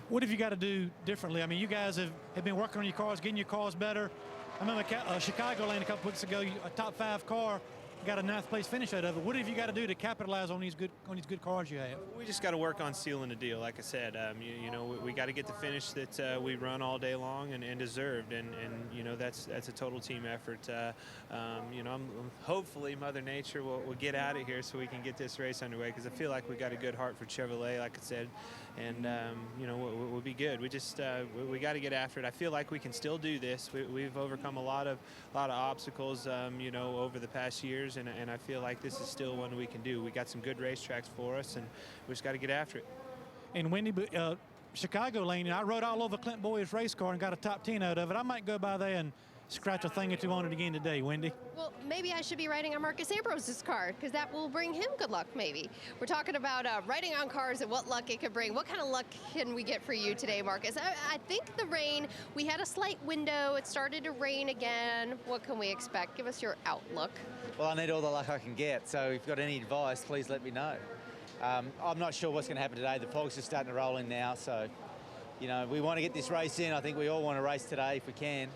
What have you got to do differently? I mean, you guys have been working on your cars, getting your cars better. I remember Chicago Lane a couple weeks ago, a top 5 car, got a 9th place finish out of it. What have you got to do to capitalize on these good cars you have? We just got to work on sealing the deal. Like I said, you know, we got to get the finish that we run all day long and deserved, and you know, that's a total team effort. You know, hopefully Mother Nature will get out of here so we can get this race underway, because I feel like we got a good heart for Chevrolet, like I said, and you know, we'll be good. We just we got to get after it. I feel like we can still do this. We've overcome a lot of obstacles, you know, over the past years. And I feel like this is still one we can do. We got some good racetracks for us, and we just got to get after it. And Wendy, Chicago Lane, I rode all over Clint Boyd's race car and got a top 10 out of it. I might go by there and scratch a thing or two on it again today, Wendy. Well, maybe I should be riding on Marcus Ambrose's car, because that will bring him good luck, maybe. We're talking about riding on cars and what luck it could bring. What kind of luck can we get for you today, Marcus? I think the rain, we had a slight window. It started to rain again. What can we expect? Give us your outlook. Well, I need all the luck I can get, so if you've got any advice, please let me know. I'm not sure what's going to happen today. The fog's just starting to roll in now, so, you know, we want to get this race in. I think we all want to race today if we can.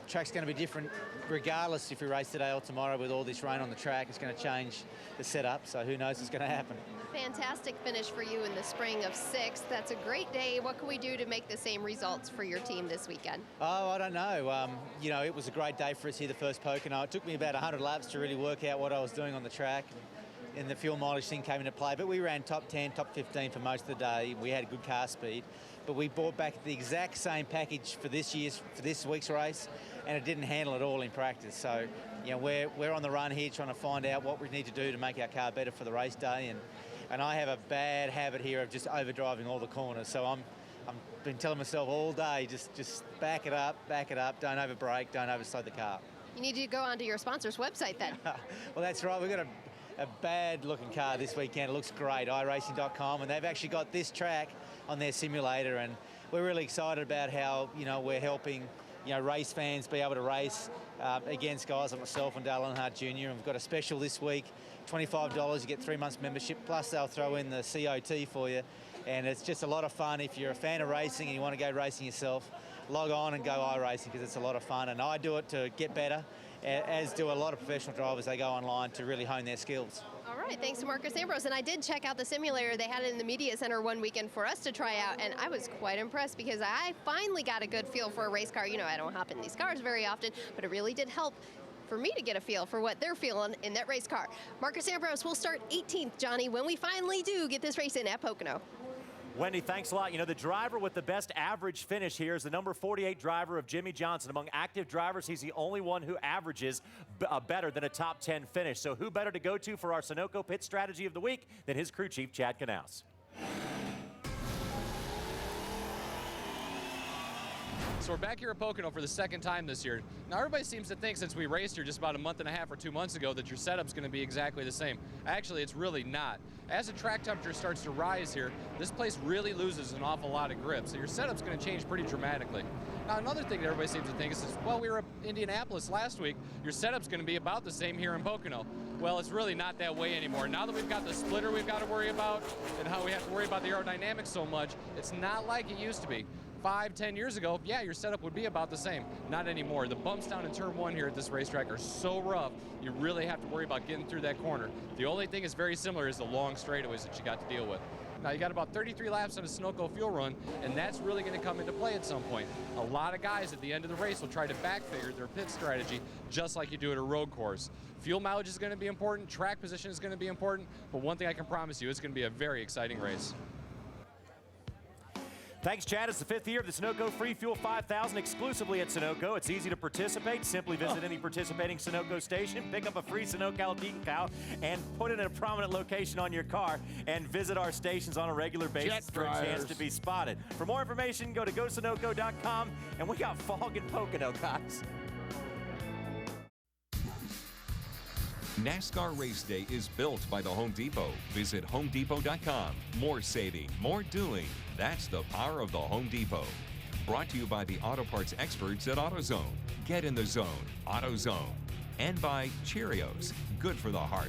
Track's going to be different regardless if we race today or tomorrow. With all this rain on the track, it's going to change the setup, so who knows what's going to happen. Fantastic finish for you in the spring of 6th. That's a great day. What can we do to make the same results for your team this weekend? Oh, I don't know. You know, it was a great day for us here, the first Pocono. It took me about 100 laps to really work out what I was doing on the track, and the fuel mileage thing came into play. But we ran top 10, top 15 for most of the day. We had good car speed, but we brought back the exact same package for this week's race, and it didn't handle it all in practice. So, you know, we're on the run here trying to find out what we need to do to make our car better for the race day, and I have a bad habit here of just overdriving all the corners. So I'm been telling myself all day, just back it up, don't overbrake, don't overslow the car. You need to go onto your sponsor's website then. Well, that's right. We've got a bad-looking car this weekend. It looks great, iRacing.com, and they've actually got this track on their simulator, and we're really excited about how, you know, we're helping, you know, race fans be able to race against guys like myself and Dale Earnhardt Jr. And we've got a special this week, $25, you get 3 months membership, plus they'll throw in the COT for you. And it's just a lot of fun. If you're a fan of racing and you want to go racing yourself, log on and go iRacing, because it's a lot of fun. And I do it to get better, as do a lot of professional drivers. They go online to really hone their skills. All right, thanks to Marcus Ambrose. And I did check out the simulator. They had it in the media center one weekend for us to try out, and I was quite impressed because I finally got a good feel for a race car. You know, I don't hop in these cars very often, but it really did help for me to get a feel for what they're feeling in that race car. Marcus Ambrose will start 18th, Johnny, when we finally do get this race in at Pocono. Wendy, thanks a lot. You know, the driver with the best average finish here is the number 48 driver of Jimmy Johnson. Among active drivers, he's the only one who averages better than a top 10 finish. So who better to go to for our Sunoco pit strategy of the week than his crew chief, Chad Knaus. So we're back here at Pocono for the second time this year. Now everybody seems to think, since we raced here just about a month and a half or 2 months ago, that your setup's going to be exactly the same. Actually, it's really not. As the track temperature starts to rise here, this place really loses an awful lot of grip. So your setup's going to change pretty dramatically. Now another thing that everybody seems to think is, well, we were at Indianapolis last week, your setup's going to be about the same here in Pocono. Well, it's really not that way anymore. Now that we've got the splitter we've got to worry about, and how we have to worry about the aerodynamics so much, it's not like it used to be. 5-10 years ago, yeah, your setup would be about the same. Not anymore. The bumps down in turn 1 here at this racetrack are so rough, you really have to worry about getting through that corner. The only thing that's very similar is the long straightaways that you got to deal with. Now, you got about 33 laps on a Sunoco fuel run, and that's really going to come into play at some point. A lot of guys at the end of the race will try to backfigure their pit strategy just like you do at a road course. Fuel mileage is going to be important, track position is going to be important, but one thing I can promise you, it's going to be a very exciting race. Thanks, Chad. It's the 5th year of the Sunoco Free Fuel 5000 exclusively at Sunoco. It's easy to participate. Simply visit any participating Sunoco station, pick up a free Sunoco decal, and put it in a prominent location on your car, and visit our stations on a regular basis for a chance to be spotted. For more information, go to GoSunoco.com, and we got fog in Pocono, guys. NASCAR Race Day is built by the Home Depot. Visit homedepot.com. More saving, more doing. That's the power of the Home Depot. Brought to you by the auto parts experts at AutoZone. Get in the zone, AutoZone. And by Cheerios, good for the heart.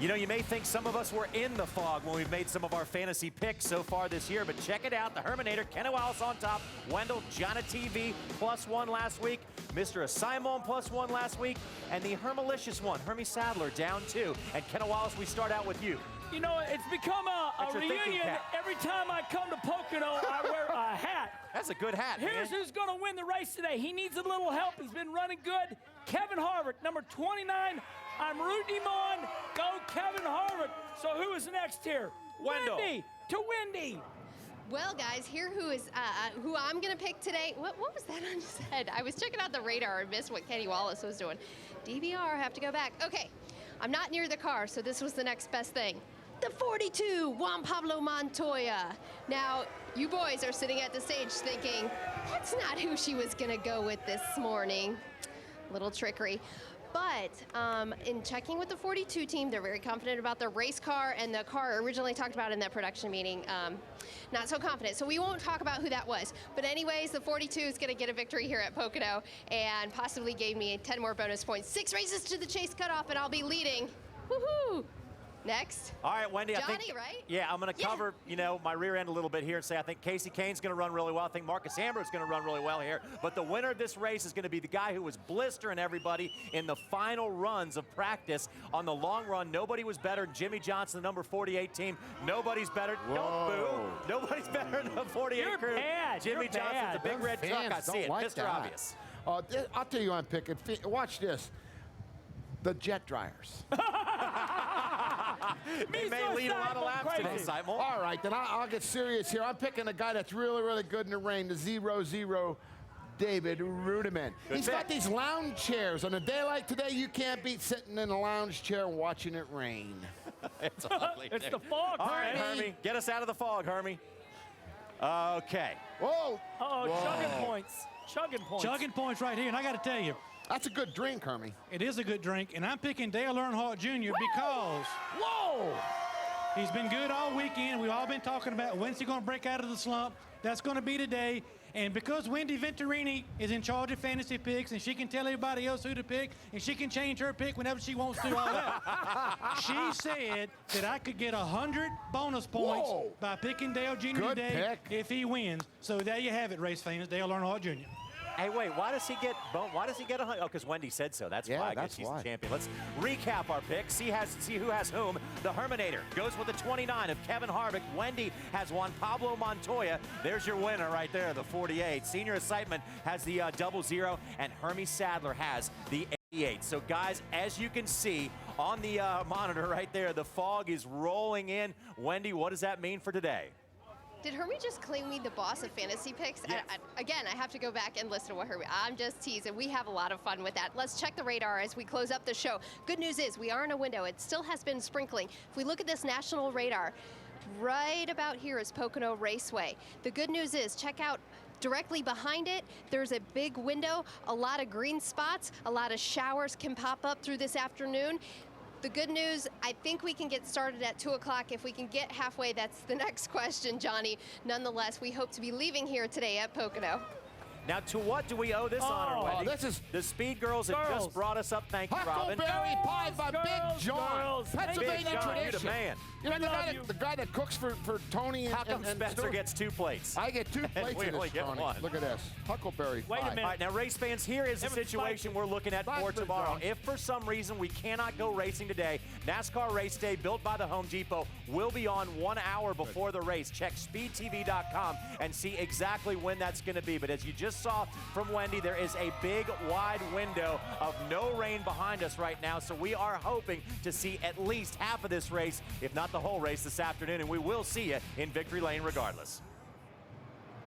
You know, you may think some of us were in the fog when we've made some of our fantasy picks so far this year, but check it out. The Herminator, Kenny Wallace on top, Wendell, Jonna TV, +1 last week, Mr. Simon +1 last week, and the Hermalicious one, Hermie Sadler, down 2. And Kenny Wallace, we start out with you. You know, it's become a That's your thinking reunion. cap. Every time I come to Pocono, I wear a hat. That's a good hat, Here's man. who's going to win the race today. He needs a little help. He's been running good. Kevin Harvick, number 29. I'm rooting him on. Go Kevin Harvick. So who is next here? Wendell. Wendy to Wendy. Well, guys, here who I'm going to pick today. What was that on his head? I was checking out the radar and missed what Kenny Wallace was doing. DVR, have to go back. Okay, I'm not near the car, so this was the next best thing. The 42, Juan Pablo Montoya. Now, you boys are sitting at the stage thinking, that's not who she was going to go with this morning. Little trickery. But in checking with the 42 team, they're very confident about their race car, and the car originally talked about in that production meeting, not so confident. So we won't talk about who that was. But anyways, the 42 is going to get a victory here at Pocono and possibly gave me 10 more bonus points. 6 races to the chase cutoff, and I'll be leading. Woohoo! Next. All right, Wendy, Johnny, I think, right? Yeah, I'm going to cover, you know, my rear end a little bit here and say I think Casey Kane's going to run really well. I think Marcus Amber is going to run really well here. But the winner of this race is going to be the guy who was blistering everybody in the final runs of practice. On the long run, nobody was better than Jimmy Johnson, the number 48 team. Nobody's better. Don't boo. Nobody's better than the 48 You're crew. bad. Jimmy You're Johnson's bad. the big red truck. I Fans see don't it. like Mr. that. Obvious. I'll tell you who I'm picking. Watch this. The jet dryers. They may lead a lot of laps today, Simon. All right, then I'll get serious here. I'm picking a guy that's really, really good in the rain, the 0-0 David Rudiman. He's got these lounge chairs. On a day like today, you can't beat sitting in a lounge chair and watching it rain. It's ugly. It's the fog, All right, Hermie. Hermie. Get us out of the fog, Hermie. Okay. Whoa. Uh-oh, chugging points. Chugging points. Chugging points right here, and I got to tell you, that's a good drink, Hermie. it is a good drink, and I'm picking Dale Earnhardt Jr. because Whoa! he's been good all weekend. We've all been talking about when's he going to break out of the slump. That's going to be today. And because Wendy Venturini is in charge of fantasy picks, and she can tell everybody else who to pick, and she can change her pick whenever she wants to, all that. She said that I could get 100 bonus points by picking Dale Jr. Good today pick. if he wins. So there you have it, race fans. Dale Earnhardt Jr. Hey, wait, why does he get 100? Oh, because Wendy said so. That's Yeah, why. I guess that's she's why. the champion. Let's recap our picks. See who has whom. The Herminator goes with the 29 of Kevin Harvick. Wendy has Juan Pablo Montoya. There's your winner right there, the 48. Senior Excitement has the 00, and Hermie Sadler has the 88. So, guys, as you can see on the monitor right there, the fog is rolling in. Wendy, what does that mean for today? Did Hermie just claim me the boss of fantasy picks? Yes. Again, I have to go back and listen to what Hermie. I'm just teasing. We have a lot of fun with that. Let's check the radar as we close up the show. Good news is we are in a window. It still has been sprinkling. If we look at this national radar, right about here is Pocono Raceway. The good news is check out directly behind it, there's a big window, a lot of green spots, a lot of showers can pop up through this afternoon. The good news, I think we can get started at 2 o'clock. If we can get halfway, that's the next question, Johnny. Nonetheless, we hope to be leaving here today at Pocono. Now, to what do we owe this honor, Wendy? this is the Speed Girls that just brought us up. Thank you, Robin. Huckleberry pie by Big John. Pennsylvania Big John, tradition. you the man. You know, the guy that cooks for Tony and How come and Spencer Stuart? gets 2 plates? I get 2 plates we of only this, get Tony. 1. Look at this. Huckleberry pie. Wait a minute. All right, now, race fans, here is the situation we're looking at for tomorrow. If for some reason we cannot go racing today, NASCAR Race Day, built by the Home Depot, will be on 1 hour before the race. Check speedtv.com and see exactly when that's going to be. But as you just saw from Wendy, there is a big, wide window of no rain behind us right now. So we are hoping to see at least half of this race, if not the whole race this afternoon. And we will see you in Victory Lane regardless.